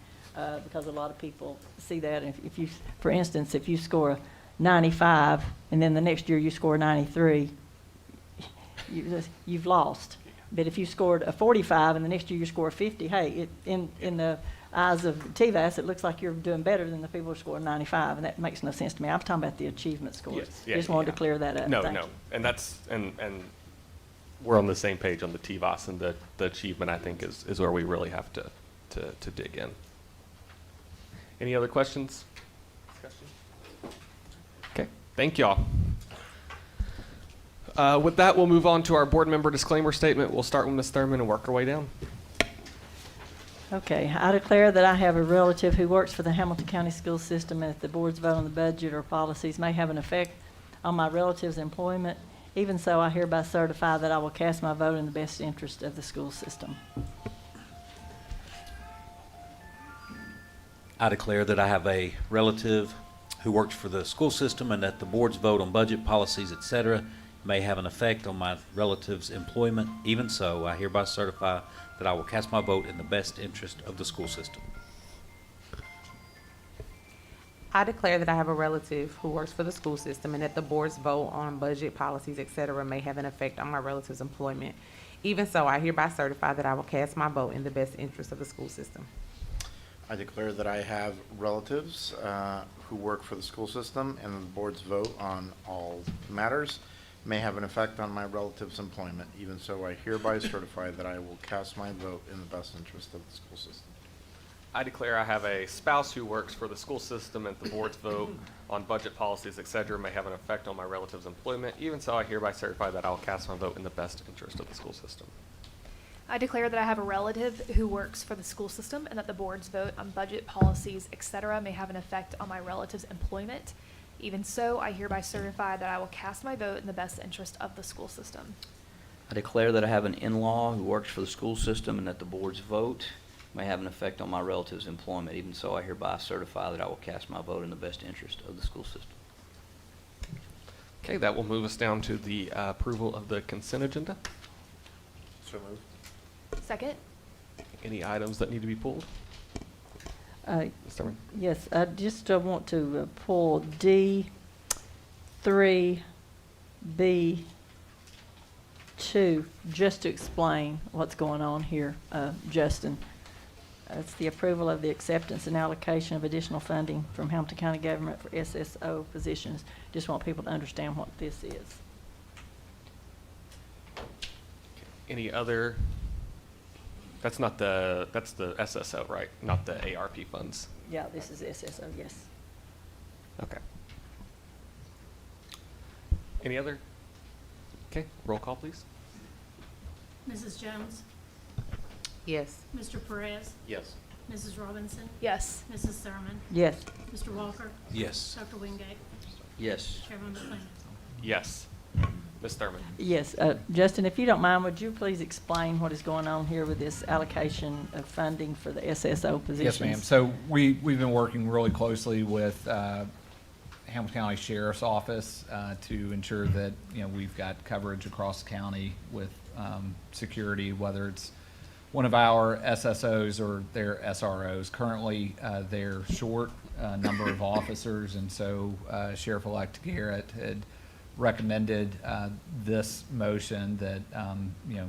Because a lot of people see that, and if you, for instance, if you score a 95 and then the next year you score a 93, you've lost. But if you scored a 45 and the next year you score a 50, hey, in the eyes of TVAS, it looks like you're doing better than the people who score 95, and that makes no sense to me. I'm talking about the achievement scores. Yes, yeah, Just yeah, wanted yeah. to clear that up. No, Thank no, you. and that's, and we're on the same page on the TVOS, and the achievement, I think, is where we really have to dig in. Any other questions? Okay, thank y'all. With that, we'll move on to our board member disclaimer statement. We'll start with Ms. Thurman and work our way down. Okay, I declare that I have a relative who works for the Hamilton County School System, and if the board's vote on the budget or policies may have an effect on my relative's employment. Even so, I hereby certify that I will cast my vote in the best interest of the school system. I declare that I have a relative who works for the school system and that the board's vote on budget policies, etc., may have an effect on my relative's employment. Even so, I hereby certify that I will cast my vote in the best interest of the school system. I declare that I have a relative who works for the school system and that the board's vote on budget policies, etc., may have an effect on my relative's employment. Even so, I hereby certify that I will cast my vote in the best interest of the school system. I declare that I have relatives who work for the school system, and the board's vote on all matters may have an effect on my relative's employment. Even so, I hereby certify that I will cast my vote in the best interest of the school system. I declare I have a spouse who works for the school system, and the board's vote on budget policies, etc., may have an effect on my relative's employment. Even so, I hereby certify that I will cast my vote in the best interest of the school system. I declare that I have a relative who works for the school system and that the board's vote on budget policies, etc., may have an effect on my relative's employment. Even so, I hereby certify that I will cast my vote in the best interest of the school system. I declare that I have an in-law who works for the school system and that the board's vote may have an effect on my relative's employment. Even so, I hereby certify that I will cast my vote in the best interest of the school system. Okay, that will move us down to the approval of the consent agenda. So moved. Second? Any items that need to be pulled? Ms. Thurman? Yes, I just want to pull D, 3, B, 2, just to explain what's going on here, Justin. It's the approval of the acceptance and allocation of additional funding from Hamilton County government for SSO positions. Just want people to understand what this is. Any other? That's the SSO, right? Not the ARP funds. Yeah, this is SSO, yes. Okay. Any other? Okay, roll call, please. Mrs. Jones? Yes. Mr. Perez? Yes. Mrs. Robinson? Yes. Mrs. Thurman? Yes. Mr. Walker? Yes. Dr. Wingate? Yes. Chairman McLean? Yes. Ms. Thurman? Yes, Justin, if you don't mind, would you please explain what is going on here with this allocation of funding for the SSO positions? Yes, ma'am. So we've been working really closely with Hamilton County Sheriff's Office to ensure that, you know, we've got coverage across the county with security, whether it's one of our SSOs or their SROs. Currently, they're short number of officers, and so Sheriff-elect Garrett had recommended this motion that, you know,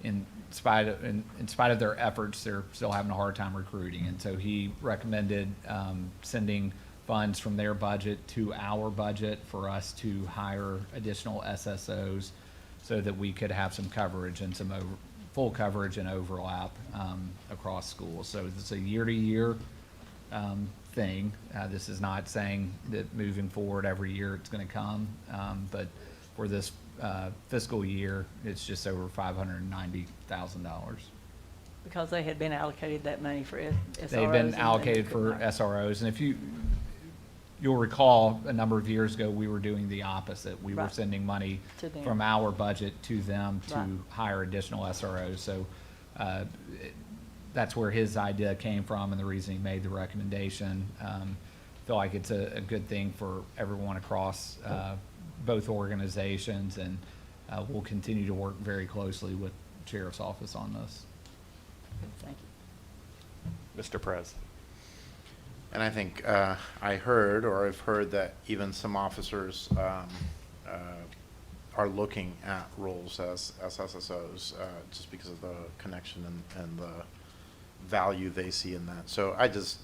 in spite of their efforts, they're still having a hard time recruiting. And so he recommended sending funds from their budget to our budget for us to hire additional SSOs so that we could have some coverage and some full coverage and overlap across schools. So it's a year-to-year thing. This is not saying that moving forward every year it's going to come, but for this fiscal year, it's just over $590,000. Because they had been allocated that money for SROs. They've been allocated for SROs, and if you'll recall, a number of years ago, we were doing the opposite. We were Right. sending money To them. from our budget to them to Right. hire additional SROs. So that's where his idea came from and the reason he made the recommendation. Feel like it's a good thing for everyone across both organizations, and we'll continue to work very closely with Sheriff's Office on this. Thank you. Mr. Perez. And I think I heard, or I've heard, that even some officers are looking at roles as SSOs just because of the connection and the value they see in that. So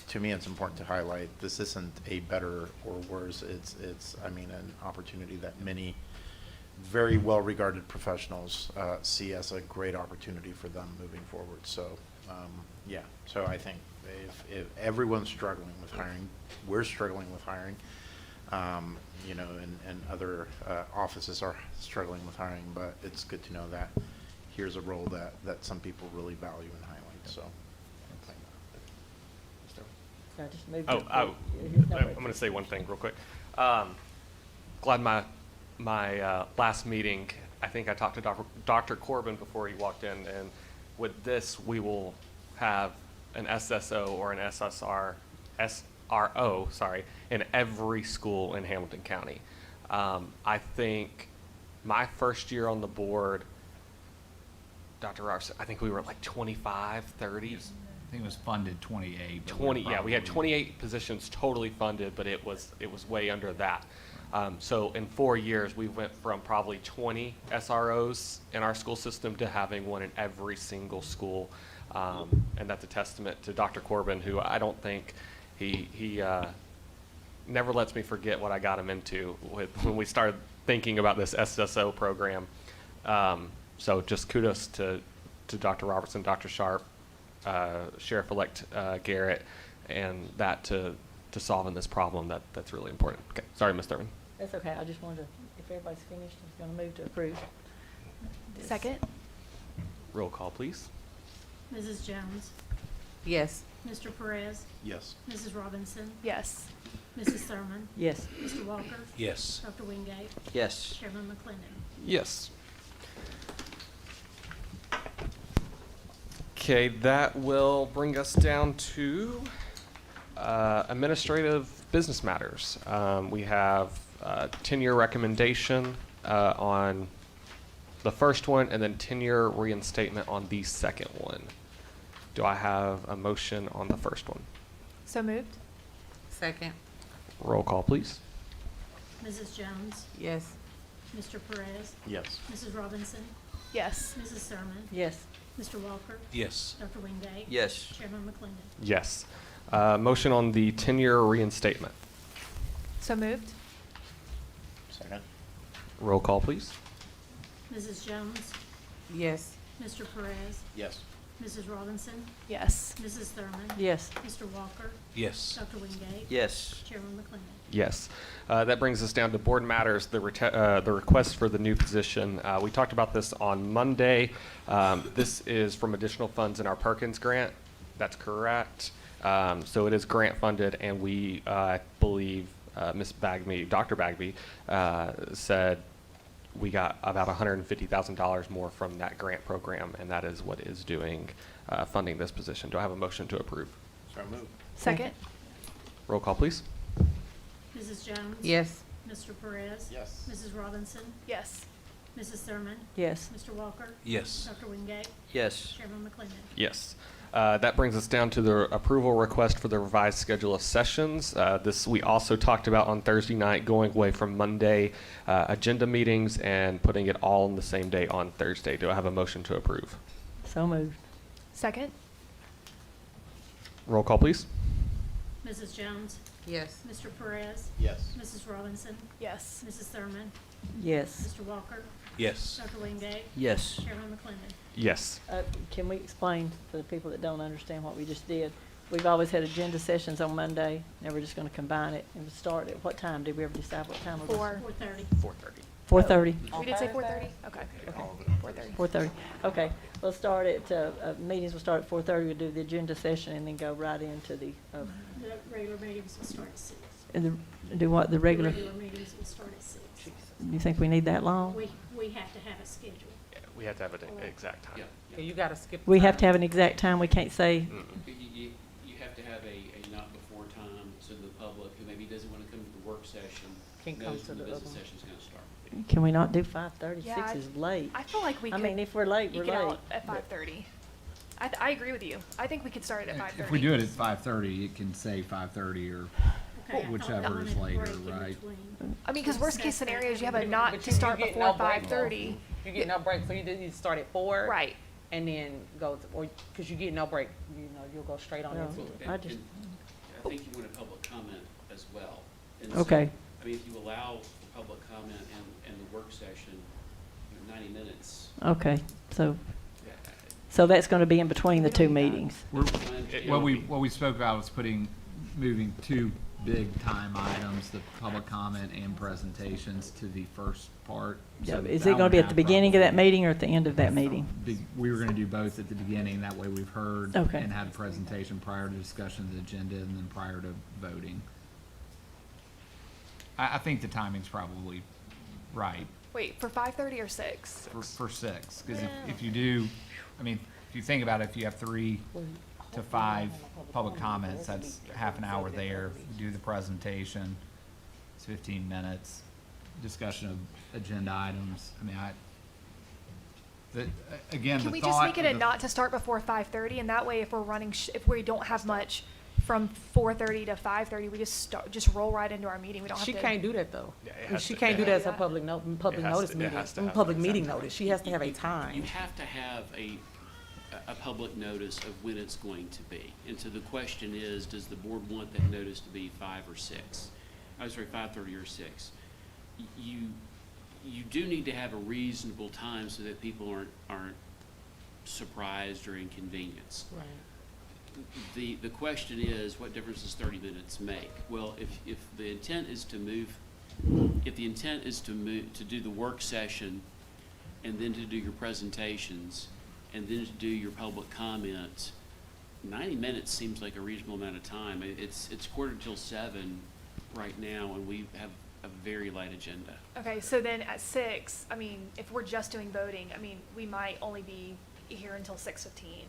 to me, it's important to highlight this isn't a better or worse. It's I mean, an opportunity that many very well-regarded professionals see as a great opportunity for them moving forward. So yeah, so I think if everyone's struggling with hiring, we're struggling with hiring, you know, and other offices are struggling with hiring, but it's good to know that here's a role that some people really value and highlight. So. I just moved Oh, it. I'm No, going to say one thing real quick. Glad my last meeting, I think I talked to Dr. Corbin before he walked in, and with this, we will have an SSO or an SRO, sorry, in every school in Hamilton County. I think my first year on the board, Dr. Robertson, I think we were at like 25, 30. I think it was funded 28. but 20, yeah, we had probably- 28 positions totally funded, but it was way under that. So in 4 years, we went from probably 20 SROs in our school system to having one in every single school. And that's a testament to Dr. Corbin, who I don't think he never lets me forget what I got him into when we started thinking about this SSO program. So just kudos to Dr. Robertson, Dr. Sharp, Sheriff-elect Garrett, and that to solving this problem that's really important. Okay, sorry, Ms. Thurman. That's okay. I just wanted to, if everybody's finished, I'm going to move to approve. this. Second? Roll call, please. Mrs. Jones? Yes. Mr. Perez? Yes. Mrs. Robinson? Yes. Mrs. Thurman? Yes. Mr. Walker? Yes. Dr. Wingate? Yes. Chairman McClendon? Yes. Okay, that will bring us down to administrative business matters. We have tenure recommendation on the first one, and then tenure reinstatement on the second one. Do I have a motion on the first one? So moved? Second. Roll call, please. Mrs. Jones? Yes. Mr. Perez? Yes. Mrs. Robinson? Yes. Mrs. Thurman? Yes. Mr. Walker? Yes. Dr. Wingate? Yes. Chairman McClendon? Yes. Motion on the tenure reinstatement. So moved? Second. Roll call, please. Mrs. Jones? Yes. Mr. Perez? Yes. Mrs. Robinson? Yes. Mrs. Thurman? Yes. Mr. Walker? Yes. Dr. Wingate? Yes. Chairman McClendon? Yes. That brings us down to board matters, the request for the new position. We talked about this on Monday. This is from additional funds in our Perkins grant. That's correct. So it is grant funded, and we believe Ms. Bagby, Dr. Bagby, said we got about $150,000 more from that grant program, and that is what is doing funding this position. Do I have a motion to approve? So moved. Second? Roll call, please. Mrs. Jones? Yes. Mr. Perez? Yes. Mrs. Robinson? Yes. Mrs. Thurman? Yes. Mr. Walker? Yes. Dr. Wingate? Yes. Chairman McClendon? Yes. That brings us down to the approval request for the revised schedule of sessions. This we also talked about on Thursday night, going away from Monday agenda meetings and putting it all on the same day on Thursday. Do I have a motion to approve? So moved. Second? Roll call, please. Mrs. Jones? Yes. Mr. Perez? Yes. Mrs. Robinson? Yes. Mrs. Thurman? Yes. Mr. Walker? Yes. Dr. Wingate? Yes. Chairman McClendon? Yes. Can we explain to the people that don't understand what we just did? We've always had agenda sessions on Monday. Now we're just going to combine it and start at what time? Did we ever decide what time? 4:30. 4:30. 4:30. We did say 4:30? Okay. Okay. 4:30. 4:30. Okay. We'll start at, meetings will start at 4:30. We'll do the agenda session and then go right into the, The regular meetings will start at 6. do what, the regular, Regular meetings will start at 6. you think we need that long? We have to have a schedule. Yeah, we have to have an exact time. Yeah, you gotta skip. We have to have an exact time. We can't say, You have to have a not before time so the public who maybe doesn't want to come to the work session Can come knows to when the the other business one. session's gonna start. Can we not do 5:30? Yeah, 6 is late. I feel like we I could. mean, if we're late, we're eke it late. out at 5:30. I agree with you. I think we could start it at 5:30. If we do it at 5:30, it can say 5:30 or whichever is later, right? I mean, because worst case scenario is you have a But not you to start get before no break, 5:30. You get no break, so you start at 4. Right. And then go, or, because you get no break, you'll go straight on No. into it. I just- I think you want a public comment as well. And so, Okay. I mean, if you allow the public comment and the work session, 90 minutes. Okay, so that's gonna be in between the two meetings. What we spoke about was moving two big time items, the public comment and presentations, to the first part. Yeah, So is that it gonna one be at the have beginning of that probably- meeting or at the end of that meeting? We were gonna do both at the beginning, that way we've heard Okay. and had a presentation prior to discussion of the agenda and then prior to voting. I think the timing's probably right Wait, for 5:30 or 6? for 6, because if you do, I mean, if you think about it, if you have 3 to 5 public comments, that's half an hour there. You do the presentation, it's 15 minutes, discussion of agenda items. I mean, again, Can the we thought. just make it a the- not to start before 5:30, and that way, if we're running, if we don't have much from 4:30 to 5:30, we just roll right into our meeting. We don't have She to. can't do that, though. Yeah, it I mean, has she to- can't it do that has- as a public It has notice to- it meeting, has to have public an meeting exact notice. She has to have a You time. have to have a public notice of when it's going to be. And so the question is, does the board want that notice to be 5 or 6? I'm sorry, 5:30 or 6. You do need to have a reasonable time so that people aren't surprised or inconvenienced. Right. The question is, what difference does 30 minutes make? Well, if the intent is to move, to do the work session and then to do your presentations and then to do your public comments, 90 minutes seems like a reasonable amount of time. It's 7:15 right now, and we have a very light agenda. Okay, so then at 6, I mean, if we're just doing voting, I mean, we might only be here until 6:15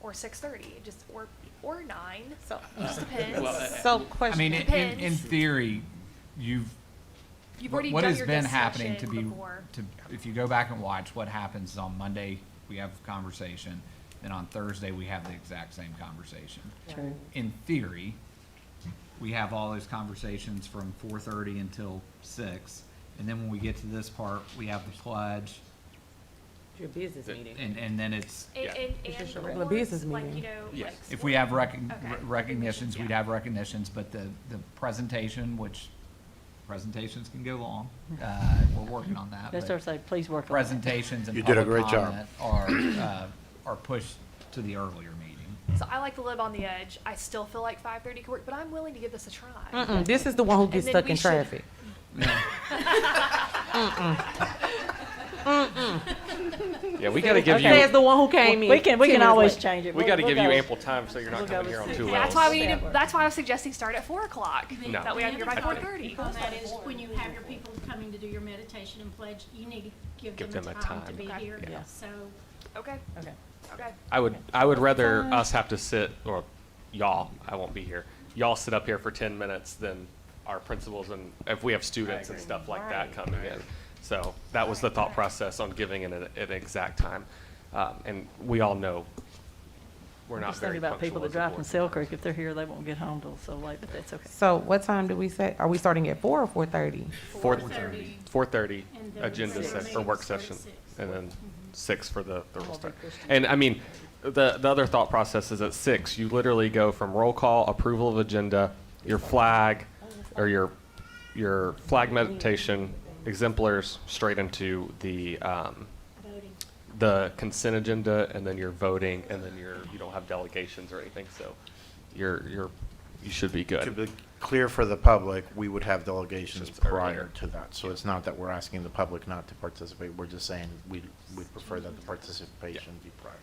or 6:30, or 9. So it just depends. So, I question. mean, in Depends. theory, You've already what done has your been happening discussion before. if you go back and watch what happens is on Monday, we have a conversation, then on Thursday, we have the exact same conversation. True. In theory, we have all those conversations from 4:30 until 6, and then when we get to this part, we have the pledge, Your business meeting. and then it's, And It's just a the regular boards, business like, meeting. like if we have Okay. recognitions, we'd Yeah. have recognitions, but the presentation, which presentations can go long, we're working on that. That's but what I say, please work on that. presentations and You did a public great job. comment are pushed to the earlier meeting. So I like to live on the edge. I still feel like 5:30 could work, but I'm willing to give this a try. Mm-mm, this is the one who And gets then stuck we in should- traffic. Yeah, we gotta give you, Says the one who came in. We can 10 minutes always late. change it. we gotta We'll give you go- ample time so you're not we'll coming go here on with 2 six. wells. That's why we need That to, works. that's why I was suggesting start at 4 o'clock. No. That way I can be here by The other 4:30. part on that is when you have your people coming to do your meditation and pledge, you need to give Give them them a a time to time. be Okay. here. Yeah. So Okay. Okay. Okay. I would rather us have to sit, or y'all, I won't be here, y'all sit up here for 10 minutes than our principals and if we have students and stuff like that coming in. So that was the thought process on giving it an exact time. And we all know we're I'm not just very thinking about people punctual that as a drive from board. Sale Creek. If they're here, they won't get home till so late, but that's okay. So what time do we say? Are we starting at 4 or 4:30? 4:30 And then agenda six. session, or work Start at session, 6. and then 6 for the real All start. big Christian. And I mean, the other thought process is at 6, you literally go from roll call, approval of agenda, your flag, or your flag meditation, exemplars, straight into the Voting. the consent agenda, and then you're voting, and then you don't have delegations or anything, so you should be To good. be clear for the public, we would have delegations Just prior earlier. to that. So it's not that we're asking the public not to participate, we're just saying we'd prefer that the participation be prior.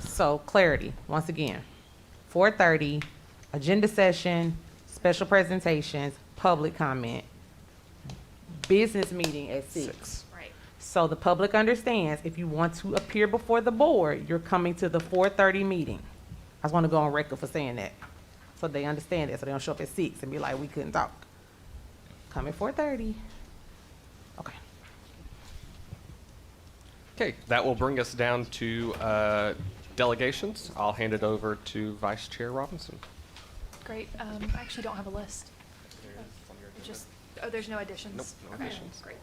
So clarity, once again, 4:30, agenda session, special presentations, public comment, business meeting at 6. Right. So the public understands, if you want to appear before the board, you're coming to the 4:30 meeting. I just want to go on record for saying that, so they understand it, so they don't show up at 6 and be like, we couldn't talk. Come at 4:30. Okay. Okay, that will bring us down to delegations. I'll hand it over to Vice Chair Robinson. Great. I actually don't have a list. Just, there's no additions? Nope, no Okay, additions. great.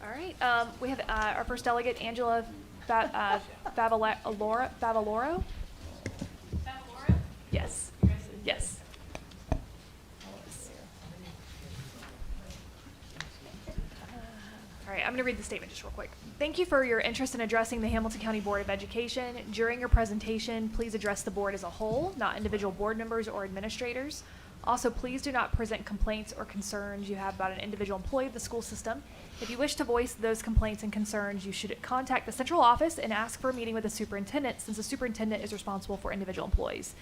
All right, we have our first delegate, Angela Bavaloro? Bavaloro? Yes, yes. All right, I'm going to read the statement just real quick. Thank you for your interest in addressing the Hamilton County Board of Education. During your presentation, please address the board as a whole, not individual board members or administrators. Also, please do not present complaints or concerns you have about an individual employee of the school system. If you wish to voice those complaints and concerns, you should contact the central office and ask for a meeting with the superintendent, since the superintendent is responsible for individual employees.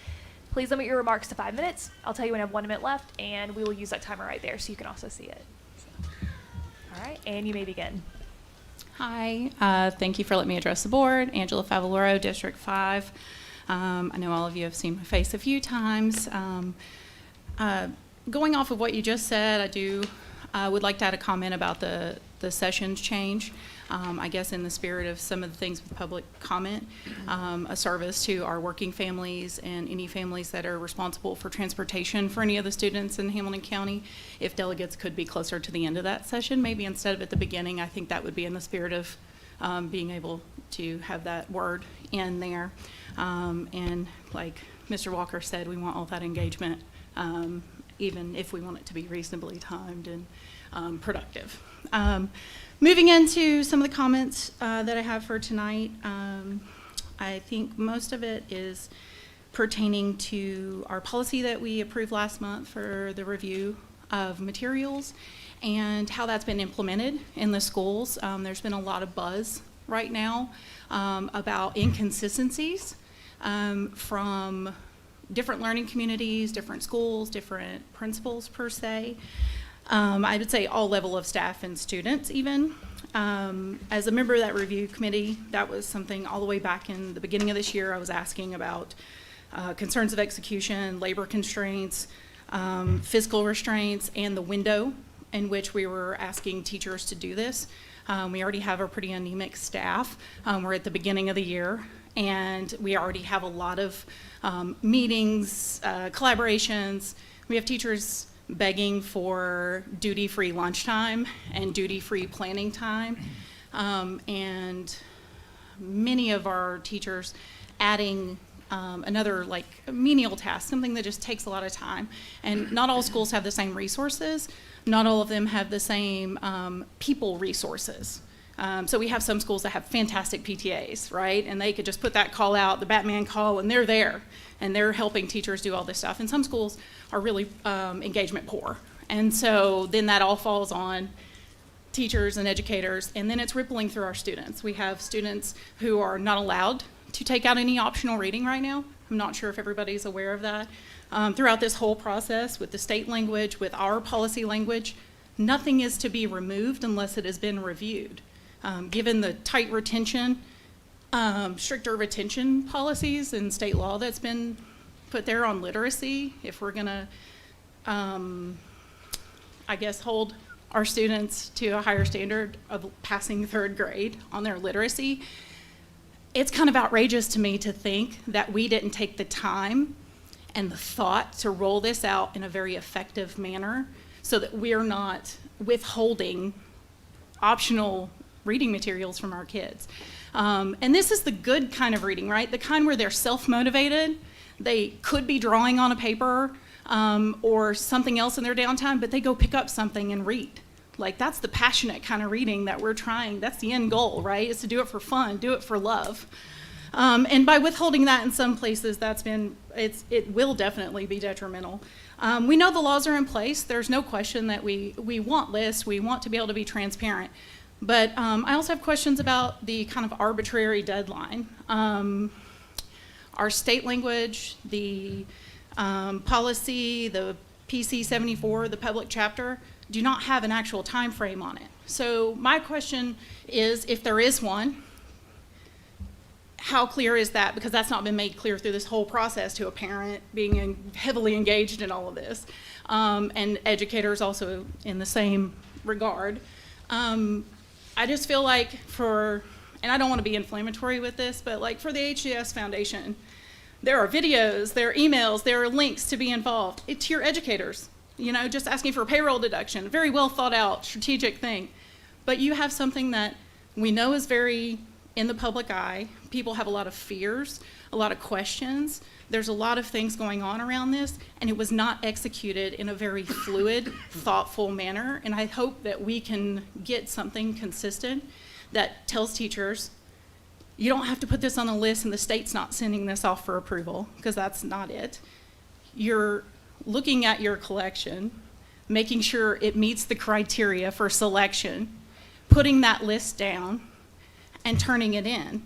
Please limit your remarks to 5 minutes. I'll tell you when I have 1 minute left, and we will use that timer right there so you can also see it. All right, and you may begin. Hi, thank you for letting me address the board. Angela Favaloro, District 5. I know all of you have seen my face a few times. Going off of what you just said, I would like to add a comment about the sessions change. I guess in the spirit of some of the things with public comment, a service to our working families and any families that are responsible for transportation for any of the students in Hamilton County. If delegates could be closer to the end of that session, maybe instead of at the beginning, I think that would be in the spirit of being able to have that word in there. And like Mr. Walker said, we want all that engagement, even if we want it to be reasonably timed and productive. Moving into some of the comments that I have for tonight, I think most of it is pertaining to our policy that we approved last month for the review of materials and how that's been implemented in the schools. There's been a lot of buzz right now about inconsistencies from different learning communities, different schools, different principals per se. I would say all level of staff and students even. As a member of that review committee, that was something all the way back in the beginning of this year I was asking about concerns of execution, labor constraints, fiscal restraints, and the window in which we were asking teachers to do this. We already have a pretty anemic staff. We're at the beginning of the year, and we already have a lot of meetings, collaborations. We have teachers begging for duty-free lunchtime and duty-free planning time, and many of our teachers adding another like menial task, something that just takes a lot of time. And not all schools have the same resources. Not all of them have the same people resources. So we have some schools that have fantastic PTAs, right? And they could just put that call out, the Batman call, and they're there. And they're helping teachers do all this stuff. And some schools are really engagement poor. And so then that all falls on teachers and educators, and then it's rippling through our students. We have students who are not allowed to take out any optional reading right now. I'm not sure if everybody's aware of that. Throughout this whole process with the state language, with our policy language, nothing is to be removed unless it has been reviewed. Given the tight retention, stricter retention policies and state law that's been put there on literacy, if we're gonna, I guess, hold our students to a higher standard of passing 3rd grade on their literacy, it's kind of outrageous to me to think that we didn't take the time and the thought to roll this out in a very effective manner so that we're not withholding optional reading materials from our kids. And this is the good kind of reading, right? The kind where they're self-motivated. They could be drawing on a paper or something else in their downtime, but they go pick up something and read. Like, that's the passionate kind of reading that we're trying. That's the end goal, right? Is to do it for fun, do it for love. And by withholding that in some places, it will definitely be detrimental. We know the laws are in place. There's no question that we want lists. We want to be able to be transparent. But I also have questions about the kind of arbitrary deadline. Our state language, the policy, the PC 74, the public chapter, do not have an actual time frame on it. So my question is, if there is one, how clear is that? Because that's not been made clear through this whole process to a parent being heavily engaged in all of this, and educators also in the same regard. I just feel like and I don't want to be inflammatory with this, but like for the HCS Foundation, there are videos, there are emails, there are links to be involved. It's your educators, just asking for a payroll deduction, a very well thought out strategic thing. But you have something that we know is very in the public eye. People have a lot of fears, a lot of questions. There's a lot of things going on around this, and it was not executed in a very fluid, thoughtful manner. And I hope that we can get something consistent that tells teachers, you don't have to put this on the list and the state's not sending this off for approval, because that's not it. You're looking at your collection, making sure it meets the criteria for selection, putting that list down, and turning it in.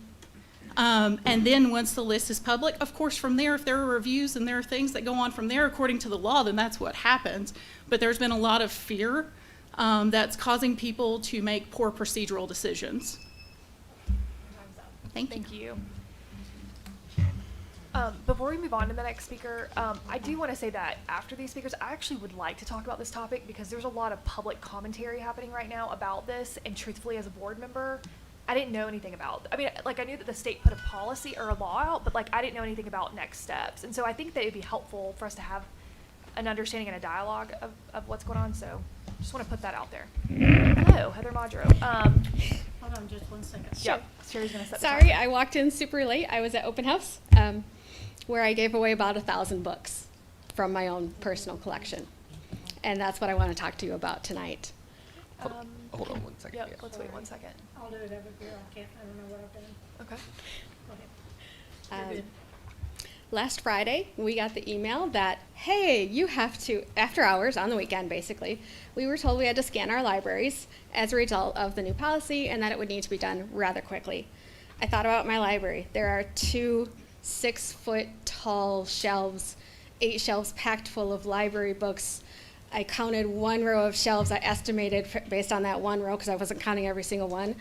And then once the list is public, of course from there, if there are reviews and there are things that go on from there according to the law, then that's what happens. But there's been a lot of fear that's causing people to make poor procedural decisions. Thank you. Before we move on to the next speaker, I do want to say that after these speakers, I actually would like to talk about this topic because there's a lot of public commentary happening right now about this, and truthfully, as a board member, I didn't know anything about. I mean, like, I knew that the state put a policy or a law out, but like I didn't know anything about next steps, and so I think that it'd be helpful for us to have an understanding and a dialogue of what's going on. So, just want to put that out there. Hello, Heather Modro. Hold on just 1 second. Yep, Sherry's gonna set the Sorry, timer. I walked in super late. I was at open house, where I gave away about 1,000 books from my own personal collection, and that's what I want to talk to you about tonight. Hold on 1 second. Yep, yeah. let's wait 1 second. I'll do it over here. I don't know what I've done. Okay. Go ahead. You're good. Last Friday, we got the email that, hey, you have to, after hours, on the weekend basically, we were told we had to scan our libraries as a result of the new policy and that it would need to be done rather quickly. I thought about my library. There are 2 6-foot-tall shelves, 8 shelves packed full of library books. I counted 1 row of shelves. I estimated, based on that 1 row, because I wasn't counting every single one,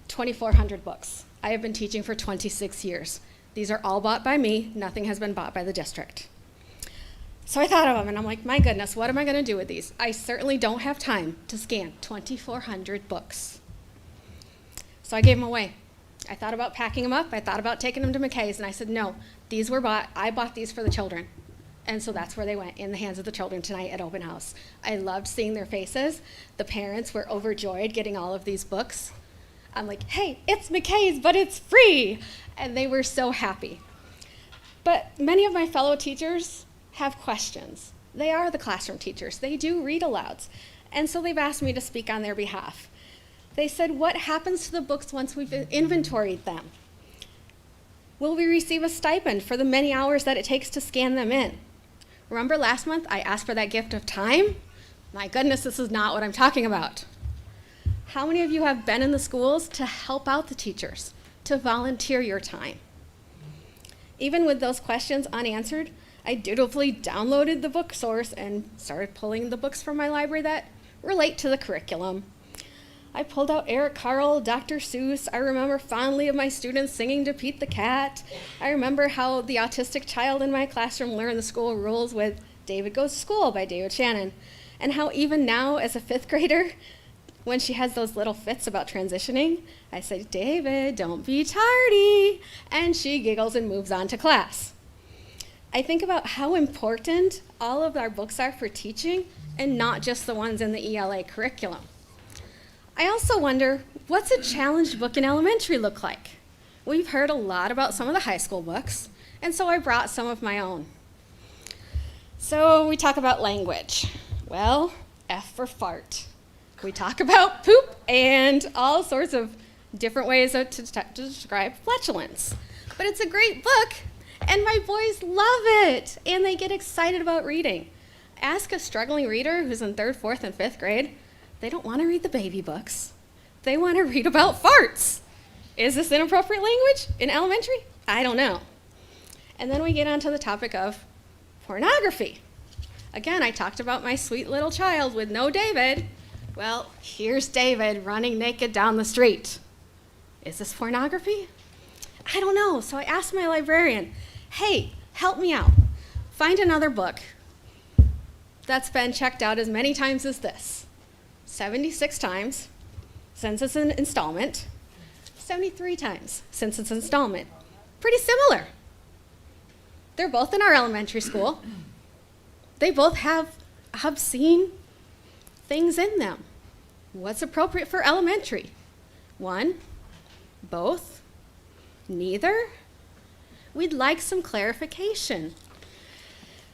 2,400 books. I have been teaching for 26 years. These are all bought by me. Nothing has been bought by the district. So I thought of them, and I'm like, my goodness, what am I going to do with these? I certainly don't have time to scan 2,400 books. So I gave them away. I thought about packing them up. I thought about taking them to McKay's, and I said, no, these were bought. I bought these for the children. And so that's where they went, in the hands of the children tonight at open house. I loved seeing their faces. The parents were overjoyed getting all of these books. I'm like, hey, it's McKay's, but it's free. And they were so happy. But many of my fellow teachers have questions. They are the classroom teachers. They do read alouds. And so they've asked me to speak on their behalf. They said, what happens to the books once we've inventoried them? Will we receive a stipend for the many hours that it takes to scan them in? Remember last month I asked for that gift of time? My goodness, this is not what I'm talking about. How many of you have been in the schools to help out the teachers, to volunteer your time? Even with those questions unanswered, I dutifully downloaded the book source and started pulling the books from my library that relate to the curriculum. I pulled out Eric Carle, Dr. Seuss. I remember fondly of my students singing to Pete the Cat. I remember how the autistic child in my classroom learned the school rules with David Goes to School by David Shannon. And how even now, as a 5th grader, when she has those little fits about transitioning, I say, David, don't be tardy. And she giggles and moves on to class. I think about how important all of our books are for teaching and not just the ones in the ELA curriculum. I also wonder, what's a challenged book in elementary look like? We've heard a lot about some of the high school books, and so I brought some of my own. So we talk about language. Well, F for fart. We talk about poop and all sorts of different ways to describe flatulence. But it's a great book, and my boys love it, and they get excited about reading. Ask a struggling reader who's in 3rd, 4th, and 5th grade. They don't want to read the baby books. They want to read about farts. Is this inappropriate language in elementary? I don't know. And then we get onto the topic of pornography. Again, I talked about my sweet little child with no David. Well, here's David running naked down the street. Is this pornography? I don't know. So I asked my librarian, hey, help me out. Find another book that's been checked out as many times as this. 76 times since it's an installment. 73 times since it's an installment. Pretty similar. They're both in our elementary school. They both have obscene things in them. What's appropriate for elementary? One, both, neither? We'd like some clarification.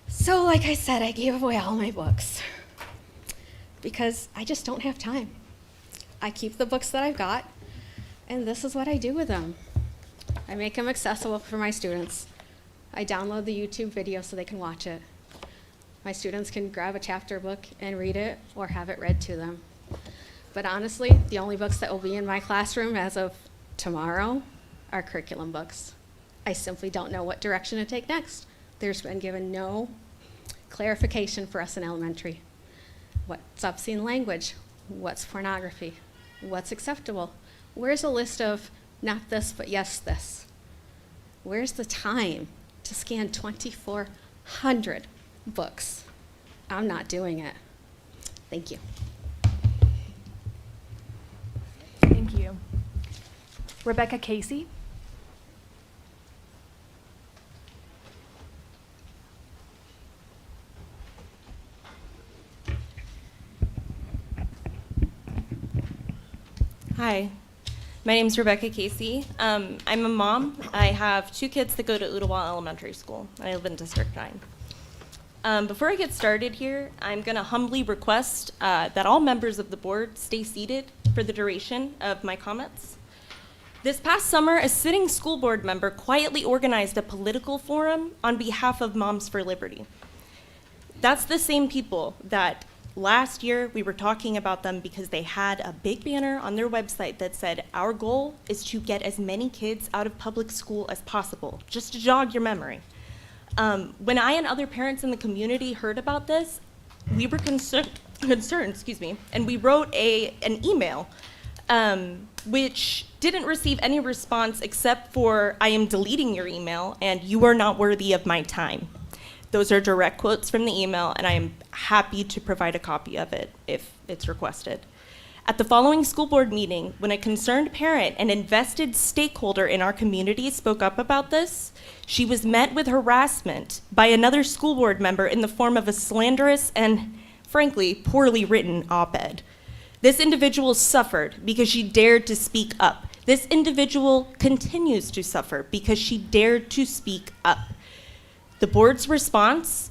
So like I said, I gave away all my books because I just don't have time. I keep the books that I've got, and this is what I do with them. I make them accessible for my students. I download the YouTube video so they can watch it. My students can grab a chapter book and read it or have it read to them. But honestly, the only books that will be in my classroom as of tomorrow are curriculum books. I simply don't know what direction to take next. There's been given no clarification for us in elementary. What's obscene language? What's pornography? What's acceptable? Where's a list of not this, but yes, this? Where's the time to scan 2,400 books? I'm not doing it. Thank you. Thank you. Rebecca Casey. Hi, my name is Rebecca Casey. I'm a mom. I have 2 kids that go to Ottawa Elementary School. I live in District 9. Before I get started here, I'm going to humbly request that all members of the board stay seated for the duration of my comments. This past summer, a sitting school board member quietly organized a political forum on behalf of Moms for Liberty. That's the same people that last year we were talking about them because they had a big banner on their website that said, our goal is to get as many kids out of public school as possible, just to jog your memory. When I and other parents in the community heard about this, we were concerned, and we wrote an email, which didn't receive any response except for, I am deleting your email and you are not worthy of my time. Those are direct quotes from the email, and I am happy to provide a copy of it if it's requested. At the following school board meeting, when a concerned parent and invested stakeholder in our community spoke up about this, she was met with harassment by another school board member in the form of a slanderous and, frankly, poorly written op-ed. This individual suffered because she dared to speak up. This individual continues to suffer because she dared to speak up. The board's response,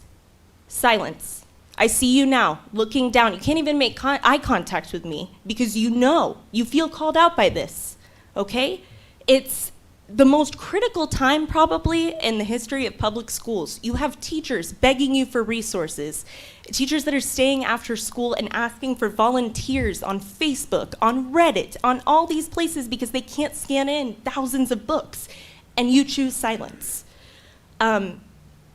silence. I see you now, looking down. You can't even make eye contact with me because you feel called out by this, okay? It's the most critical time probably in the history of public schools. You have teachers begging you for resources, teachers that are staying after school and asking for volunteers on Facebook, on Reddit, on all these places because they can't scan in thousands of books, and you choose silence.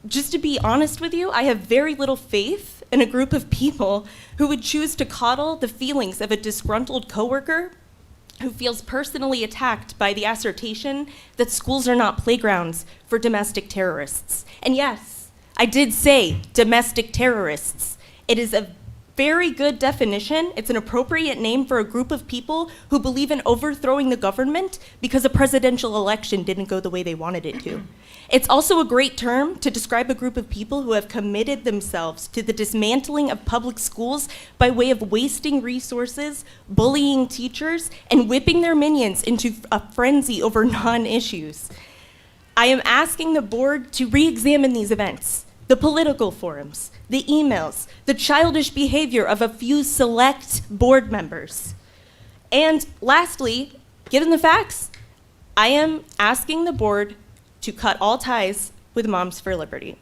Just to be honest with you, I have very little faith in a group of people who would choose to coddle the feelings of a disgruntled coworker who feels personally attacked by the assertion that schools are not playgrounds for domestic terrorists. And yes, I did say domestic terrorists. It is a very good definition. It's an appropriate name for a group of people who believe in overthrowing the government because a presidential election didn't go the way they wanted it to. It's also a great term to describe a group of people who have committed themselves to the dismantling of public schools by way of wasting resources, bullying teachers, and whipping their minions into a frenzy over non-issues. I am asking the board to re-examine these events, the political forums, the emails, the childish behavior of a few select board members. And lastly, given the facts, I am asking the board to cut all ties with Moms for Liberty.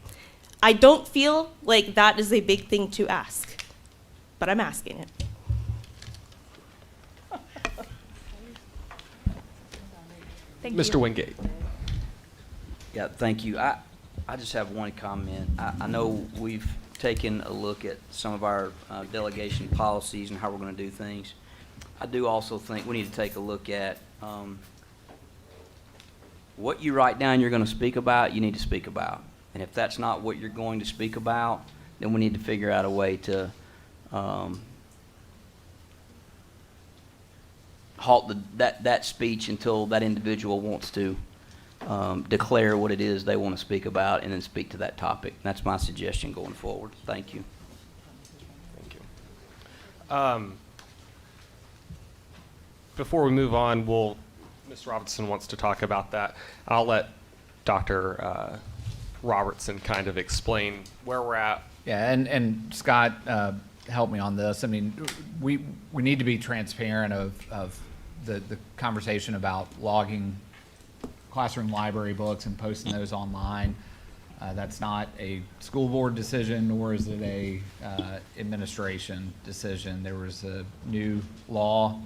I don't feel like that is a big thing to ask, but I'm asking it. Mr. Wingate. Yeah, thank you. I just have one comment. I know we've taken a look at some of our delegation policies and how we're going to do things. I do also think we need to take a look at what you write down you're going to speak about, you need to speak about. And if that's not what you're going to speak about, then we need to figure out a way to halt that speech until that individual wants to declare what it is they want to speak about and then speak to that topic. That's my suggestion going forward. Thank you. Thank you. Before we move on, Ms. Robertson wants to talk about that. I'll let Dr. Robertson kind of explain where we're at. Yeah, and Scott helped me on this. I mean, we need to be transparent of the conversation about logging classroom library books and posting those online. That's not a school board decision, nor is it a administration decision. There was a new law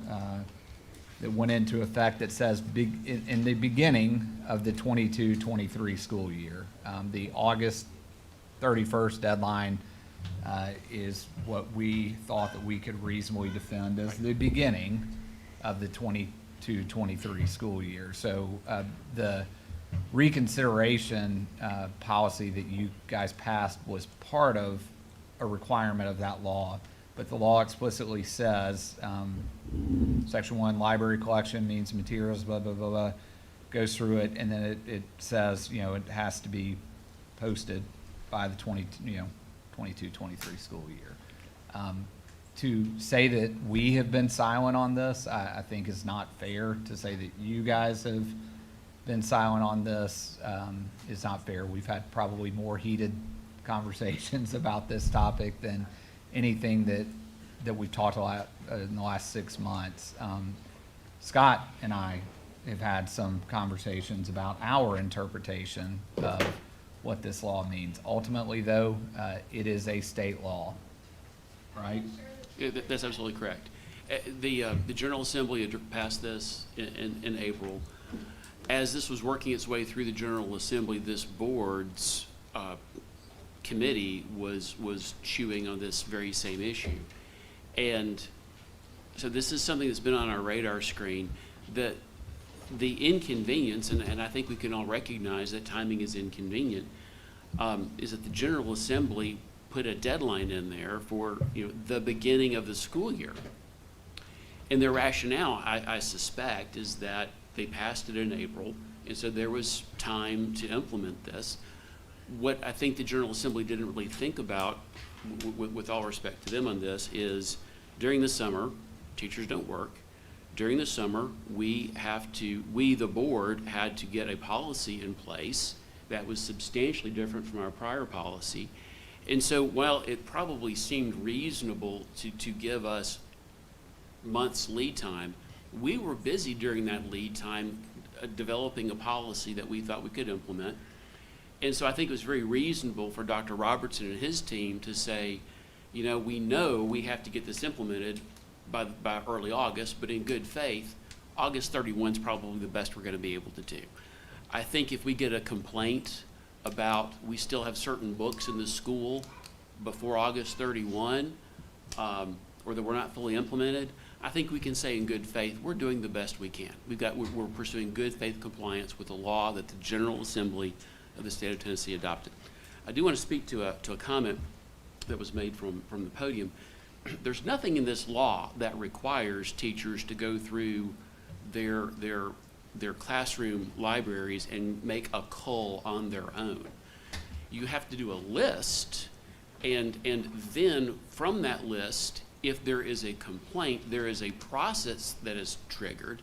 that went into effect that says in the beginning of the 22-23 school year. The August 31st deadline is what we thought that we could reasonably defend as the beginning of the 22-23 school year. So the reconsideration policy that you guys passed was part of a requirement of that law. But the law explicitly says, Section 1, library collection, means and materials, blah, blah, blah, blah, goes through it, and then it says, it has to be posted by the 22-23 school year. To say that we have been silent on this, I think is not fair. To say that you guys have been silent on this is not fair. We've had probably more heated conversations about this topic than anything that we've talked about in the last 6 months. Scott and I have had some conversations about our interpretation of what this law means. Ultimately, though, it is a state law, right? Yeah, that's absolutely correct. The General Assembly had passed this in April. As this was working its way through the General Assembly, this board's committee was chewing on this very same issue. And so this is something that's been on our radar screen, that the inconvenience, and I think we can all recognize that timing is inconvenient, is that the General Assembly put a deadline in there for the beginning of the school year. And their rationale, I suspect, is that they passed it in April, and so there was time to implement this. What I think the General Assembly didn't really think about, with all respect to them on this, is during the summer, teachers don't work. During the summer, we, the board, had to get a policy in place that was substantially different from our prior policy. And so while it probably seemed reasonable to give us months lead time, we were busy during that lead time developing a policy that we thought we could implement. And so I think it was very reasonable for Dr. Robertson and his team to say, we know we have to get this implemented by early August, but in good faith, August 31 is probably the best we're going to be able to do. I think if we get a complaint about we still have certain books in the school before August 31, or that we're not fully implemented, I think we can say in good faith, we're doing the best we can. We're pursuing good faith compliance with the law that the General Assembly of the state of Tennessee adopted. I do want to speak to a comment that was made from the podium. There's nothing in this law that requires teachers to go through their classroom libraries and make a cull on their own. You have to do a list, and then from that list, if there is a complaint, there is a process that is triggered,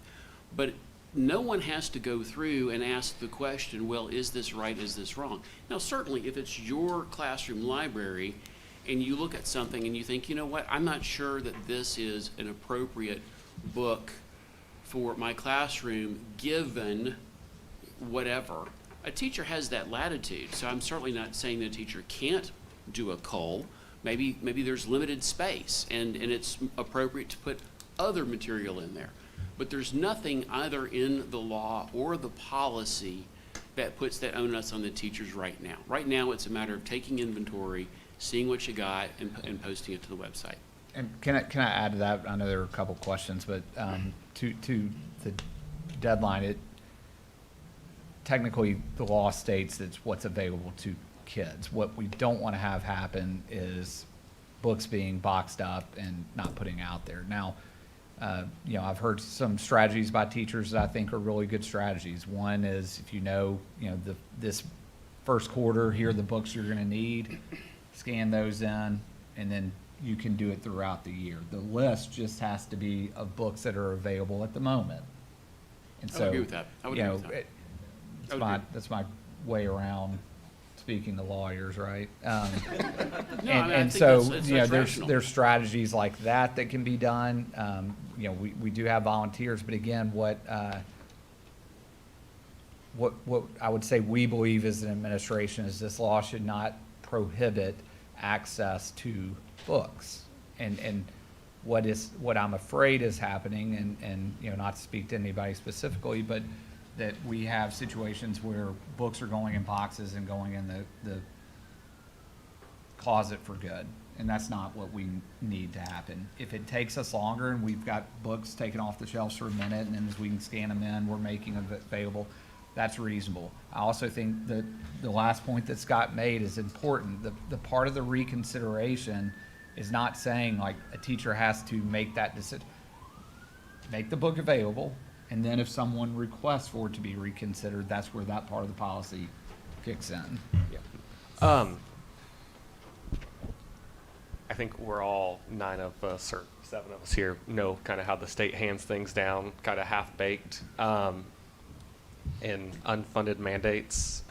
but no one has to go through and ask the question, well, is this right, is this wrong? Now, certainly, if it's your classroom library and you look at something and you think, what, I'm not sure that this is an appropriate book for my classroom given whatever, a teacher has that latitude. So I'm certainly not saying that a teacher can't do a cull. Maybe there's limited space and it's appropriate to put other material in there. But there's nothing either in the law or the policy that puts that onus on the teachers right now. Right now, it's a matter of taking inventory, seeing what you got, and posting it to the website. And can I add to that? I know there are a couple questions, but to the deadline, technically the law states it's what's available to kids. What we don't want to have happen is books being boxed up and not putting out there. Now, I've heard some strategies by teachers that I think are really good strategies. One is if this first quarter, here are the books you're going to need, scan those in, and then you can do it throughout the year. The list just has to be of books that are available at the moment. And I would agree with that. I would agree with that. That's my way around speaking to lawyers, right? I And think so, that's rational. there's strategies like that can be done. We do have volunteers, but again, what I would say we believe as an administration is this law should not prohibit access to books. And what I'm afraid is happening, and not to speak to anybody specifically, but that we have situations where books are going in boxes and going in the closet for good. And that's not what we need to happen. If it takes us longer and we've got books taken off the shelves for a minute, and then as we can scan them in, we're making them available, that's reasonable. I also think that the last point that Scott made is important. The part of the reconsideration is not saying like a teacher has to make that decision. Make the book available, and then if someone requests for it to be reconsidered, that's where that part of the policy kicks in. Yeah. I think we're all 9 of us or 7 of us here know kind of how the state hands things down, kind of half-baked, and unfunded mandates.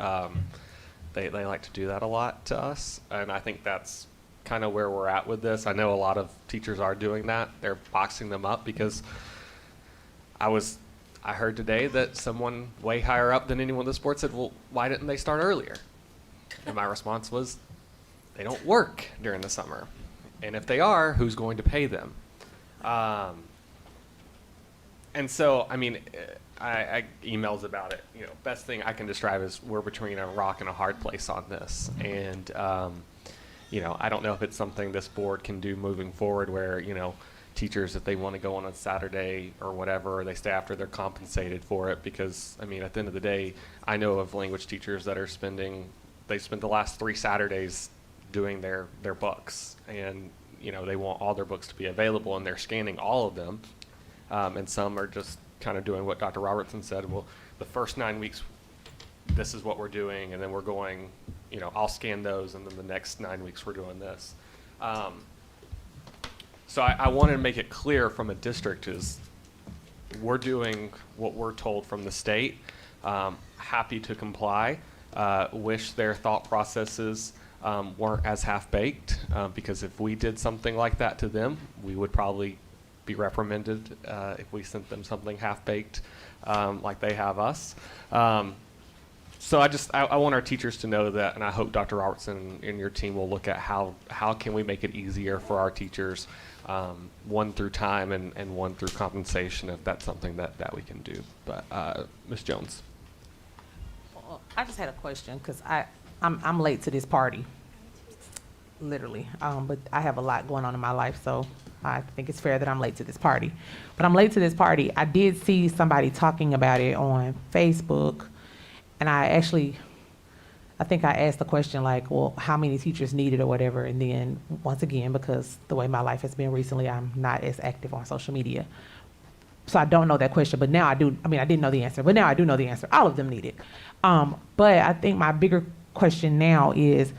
They like to do that a lot to us, and I think that's kind of where we're at with this. I know a lot of teachers are doing that. They're boxing them up because I heard today that someone way higher up than anyone in the sport said, well, why didn't they start earlier? And my response was, they don't work during the summer. And if they are, who's going to pay them? And so, I mean, I emails about it. Best thing I can describe is we're between a rock and a hard place on this. And, I don't know if it's something this board can do moving forward where, teachers, if they want to go on a Saturday or whatever, they stay after, they're compensated for it. Because, I mean, at the end of the day, I know of language teachers that are they spend the last 3 Saturdays doing their books, and they want all their books to be available, and they're scanning all of them, and some are just kind of doing what Dr. Robertson said. Well, the first 9 weeks, this is what we're doing, and then we're going, I'll scan those, and then the next 9 weeks we're doing this. So I wanted to make it clear from a district is we're doing what we're told from the state. Happy to comply. Wish their thought processes weren't as half-baked, because if we did something like that to them, we would probably be reprimanded if we sent them something half-baked like they have us. So I want our teachers to know that, and I hope Dr. Robertson and your team will look at how can we make it easier for our teachers, one through time and one through compensation, if that's something that we can do. But Ms. Jones. Well, I just had a question because I'm late to this party, literally. But I have a lot going on in my life, so I think it's fair that I'm late to this party. But I'm late to this party. I did see somebody talking about it on Facebook, and I think I asked the question like, well, how many teachers need it or whatever. And then once again, because the way my life has been recently, I'm not as active on social media. So I don't know that question, but now I do. I mean, I didn't know the answer, but now I do know the answer. All of them need it. But I think my bigger question now is,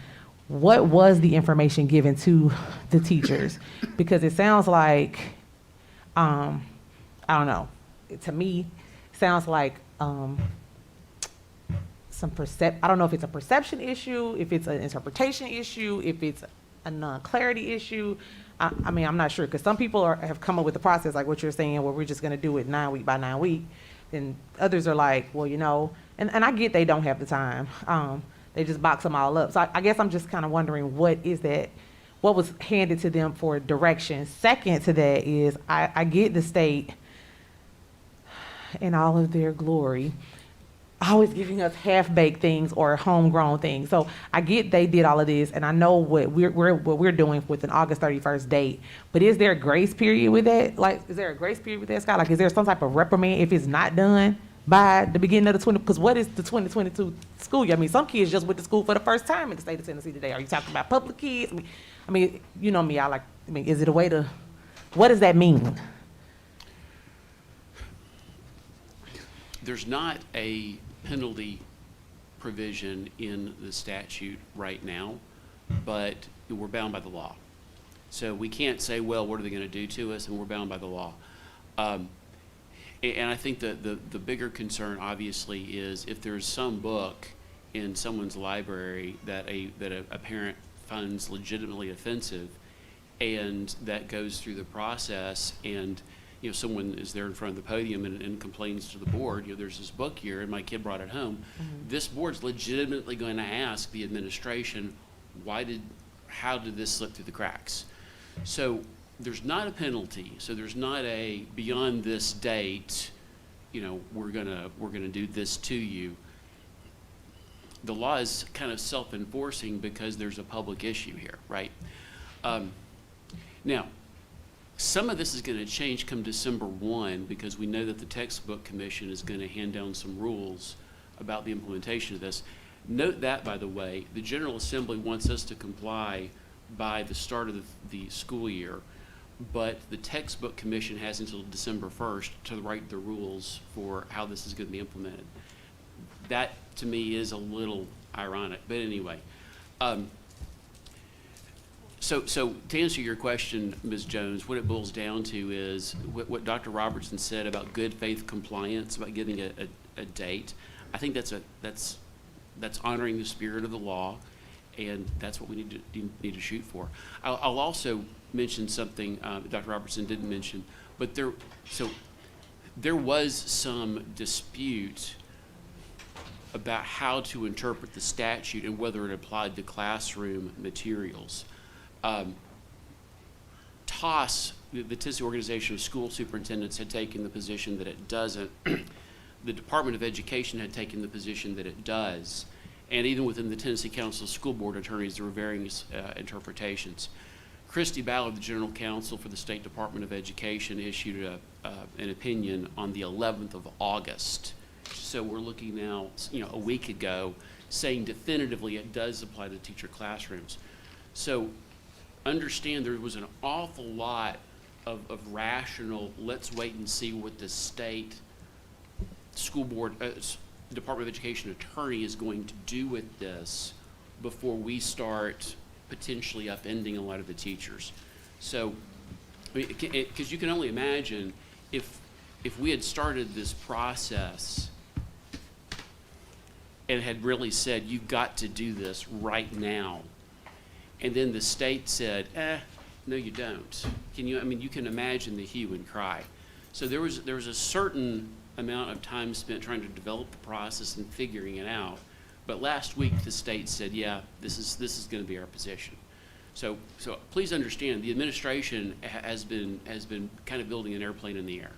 what was the information given to the teachers? Because it sounds like, I don't know, to me, it sounds like I don't know if it's a perception issue, if it's an interpretation issue, if it's a non-clarity issue. I mean, I'm not sure, because some people have come up with the process like what you're saying, where we're just going to do it 9 week by 9 week. And others are like, well, and I get they don't have the time. They just box them all up. So I guess I'm just kind of wondering, what was handed to them for direction? Second to that is, I get the state in all of their glory always giving us half-baked things or homegrown things. So I get they did all of this, and I know what we're doing with an August 31st date. But is there a grace period with that? Like, is there a grace period with that, Scott? Like, is there some type of reprimand if it's not done? by the beginning of the 20, because what is the 2022 school year? I mean, some kids just went to school for the first time in the state of Tennessee today. Are you talking about public kids? I mean, you know me, is it a way to, what does that mean? There's not a penalty provision in the statute right now, but we're bound by the law. So we can't say, well, what are they going to do to us? And we're bound by the law. And I think that the bigger concern, obviously, is if there's some book in someone's library that a parent finds legitimately offensive, and that goes through the process, and someone is there in front of the podium and complains to the board, there's this book here and my kid brought it home. Mm-hmm. This board's legitimately going to ask the administration, how did this slip through the cracks? So there's not a penalty. So there's not a beyond this date, we're gonna do this to you. The law is kind of self-enforcing because there's a public issue here, right? Now, some of this is going to change come December 1 because we know that the Textbook Commission is going to hand down some rules about the implementation of this. Note that, by the way, the General Assembly wants us to comply by the start of the school year, but the Textbook Commission has until December 1st to write the rules for how this is going to be implemented. That, to me, is a little ironic, but anyway. So to answer your question, Ms. Jones, what it boils down to is what Dr. Robertson said about good faith compliance, about giving a date. I think that's honoring the spirit of the law, and that's what we need to shoot for. I'll also mention something Dr. Robertson didn't mention, but there was some dispute about how to interpret the statute and whether it applied to classroom materials. TOS, the Tennessee Organization of School Superintendents, had taken the position that it doesn't. The Department of Education had taken the position that it does. And even within the Tennessee Council of School Board Attorneys, there were varying interpretations. Christy Ballard, the General Counsel for the State Department of Education, issued an opinion on the 11th of August. So we're looking now, a week ago, saying definitively it does apply to teacher classrooms. So understand there was an awful lot of rational, let's wait and see what the state school board, Department of Education attorney is going to do with this before we start potentially upending a lot of the teachers. So, because you can only imagine if we had started this process and had really said, you've got to do this right now, and then the state said, no, you don't. You can imagine the hue and cry. So there was a certain amount of time spent trying to develop the process and figuring it out. But last week the state said, yeah, this is going to be our position. So please understand, the administration has been kind of building an airplane in the air.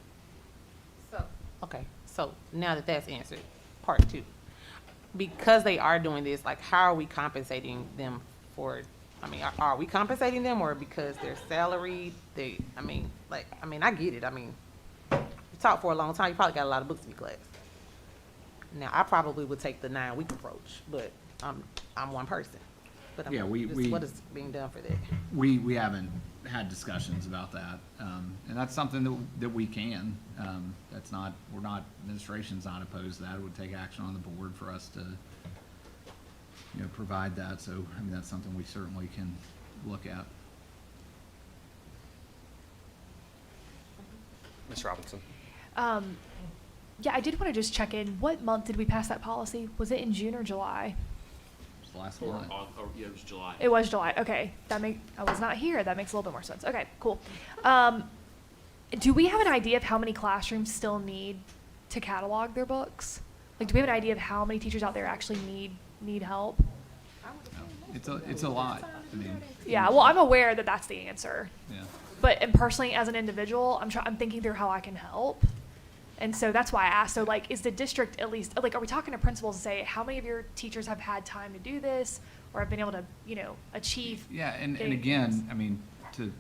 So now that that's answered, part 2. Because they are doing this, how are we compensating them for? Are we compensating them, or because they're salaried? I get it. You taught for a long time. You probably got a lot of books in your class. Now, I probably would take the 9-week approach, but I'm one person. But what is being done for that? We haven't had discussions about that, and that's something that we can. Administration's not opposed to that. It would take action on the board for us to provide that. So that's something we certainly can look at. Ms. Robinson. Yeah, I did want to just check in. What month did we pass that policy? Was it in June or July? It was the last one. Yeah, it was July. It was July. Okay, I was not here. That makes a little bit more sense. Okay, cool. Do we have an idea of how many classrooms still need to catalog their books? Do we have an idea of how many teachers out there actually need help? It's a lot. Yeah, well, I'm aware that that's the answer. Yeah. But personally, as an individual, I'm thinking through how I can help. And so that's why I asked. So, is the district at least, are we talking to principals and say, how many of your teachers have had time to do this or have been able to, achieve? Yeah, and again, to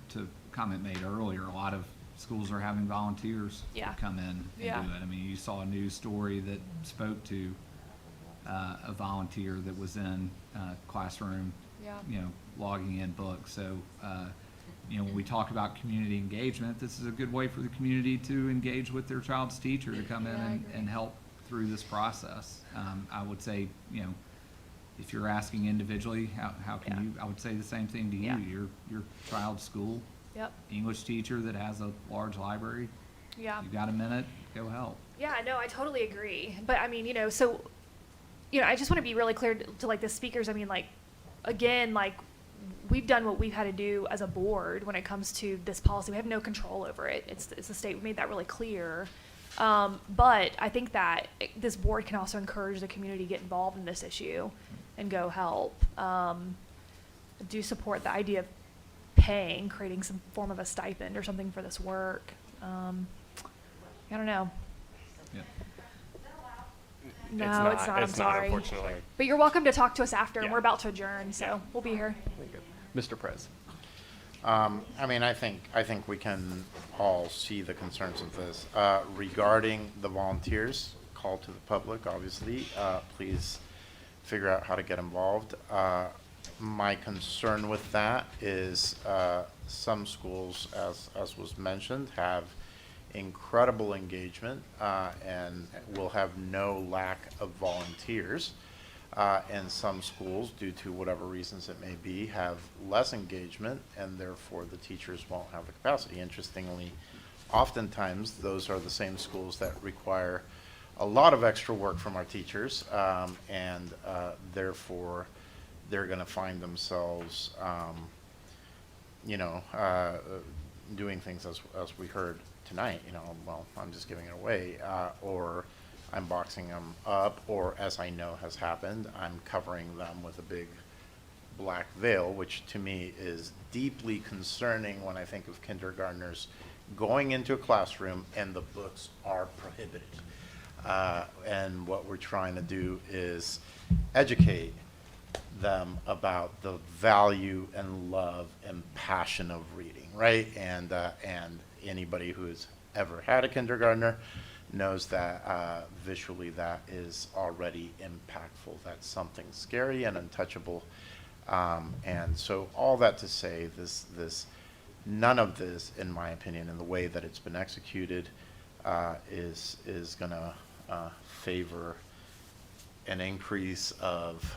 comment made earlier, a lot of schools are having volunteers Yeah. come in and Yeah. do it. I mean, you saw a news story that spoke to a volunteer that was in classroom, Yeah. logging in books. So, when we talk about community engagement, this is a good way for the community to engage with their child's teacher to come in and help through this process. I would say, if you're asking individually, how can you, I would say the same thing to you. Yeah. Your child's school, Yep. English teacher that has a large library, Yeah. you got a minute, go help. Yeah, no, I totally agree. But I mean, so, I just want to be really clear to like the speakers. I mean, like, again, like, we've done what we've had to do as a board when it comes to this policy. We have no control over it. It's the state. We made that really clear. But I think that this board can also encourage the community to get involved in this issue and go help. Do support the idea of creating some form of a stipend or something for this work. I don't know. Yeah. No, it's not. I'm It's not, sorry. unfortunately. But you're welcome to talk to us after, and Yeah. we're about to adjourn, so we'll be here. Mr. Prez. I mean, I think we can all see the concerns of this. Regarding the volunteers, call to the public, obviously, please figure out how to get involved. My concern with that is some schools, as was mentioned, have incredible engagement and will have no lack of volunteers. And some schools, due to whatever reasons it may be, have less engagement, and therefore the teachers won't have the capacity. Interestingly, oftentimes those are the same schools that require a lot of extra work from our teachers, and therefore they're going to find themselves, doing things as we heard tonight. Well, I'm just giving it away, or I'm boxing them up, or as I know has happened, I'm covering them with a big black veil, which to me is deeply concerning when I think of kindergartners going into a classroom and the books are prohibited. And what we're trying to do is educate them about the value and love and passion of reading, right? And anybody who's ever had a kindergartner knows that visually that is already impactful. That's something scary and untouchable. And so all that to say, none of this, in my opinion, in the way that it's been executed, is going to favor an increase of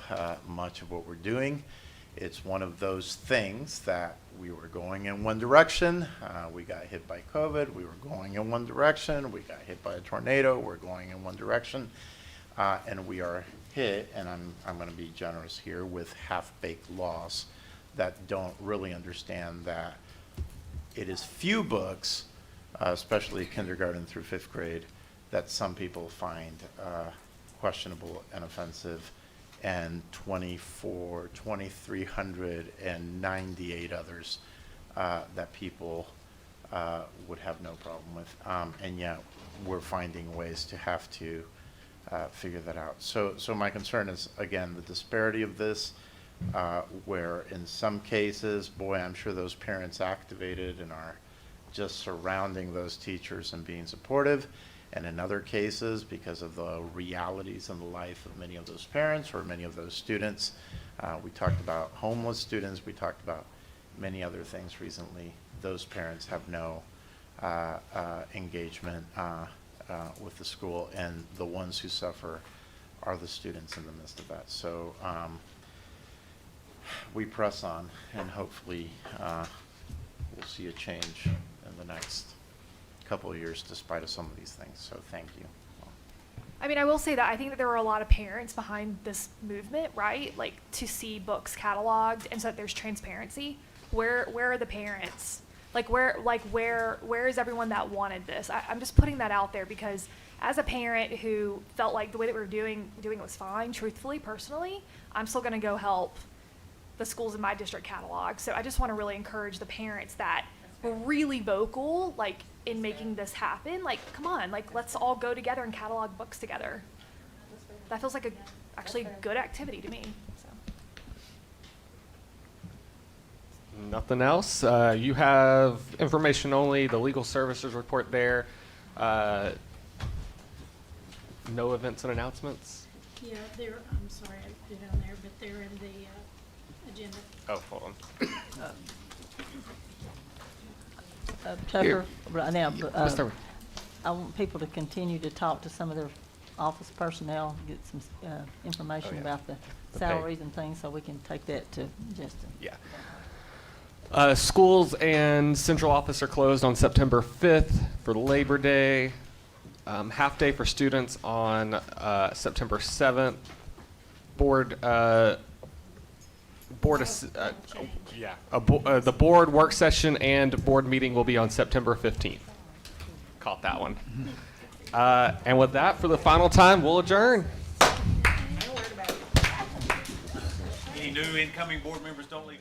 much of what we're doing. It's one of those things that we were going in one direction. We got hit by COVID. We were going in one direction. We got hit by a tornado. We're going in one direction. And we are hit, and I'm going to be generous here, with half-baked laws that don't really understand that it is few books, especially kindergarten through 5th grade, that some people find questionable and offensive, and 2,398 others that people would have no problem with. And yet we're finding ways to have to figure that out. So my concern is, again, the disparity of this, where in some cases, boy, I'm sure those parents activated and are just surrounding those teachers and being supportive. And in other cases, because of the realities in the life of many of those parents or many of those students, we talked about homeless students, we talked about many other things recently, those parents have no engagement with the school, and the ones who suffer are the students in the midst of that. So we press on, and hopefully we'll see a change in the next couple of years despite of some of these things. So thank you. I mean, I will say that I think that there were a lot of parents behind this movement, right? Like, to see books cataloged and so that there's transparency. Where are the parents? Where is everyone that wanted this? I'm just putting that out there because as a parent who felt like the way that we were doing it was fine, truthfully, personally, I'm still going to go help the schools in my district catalog. So I just want to really encourage the parents that were really vocal, like, in making this happen. Like, come on, like, let's all go together and catalog books together. That feels like actually a good activity to me. So. Nothing else. You have information only, the legal services report there. No events and announcements? Yeah, I'm sorry, I put it on there, but they're in the agenda. Oh, hold on. Tucker, right now, Let's start with- I want people to continue to talk to some of their office personnel, get some information Oh, yeah. about the The pay. salaries and things, so we can take that to Justin. Yeah. Schools and central office are closed on September 5th for Labor Day. Half day for students on September 7th. The board work session and board meeting will be on September 15th. Caught that one. And with that, for the final time, we'll adjourn. Any new incoming board members, don't leave.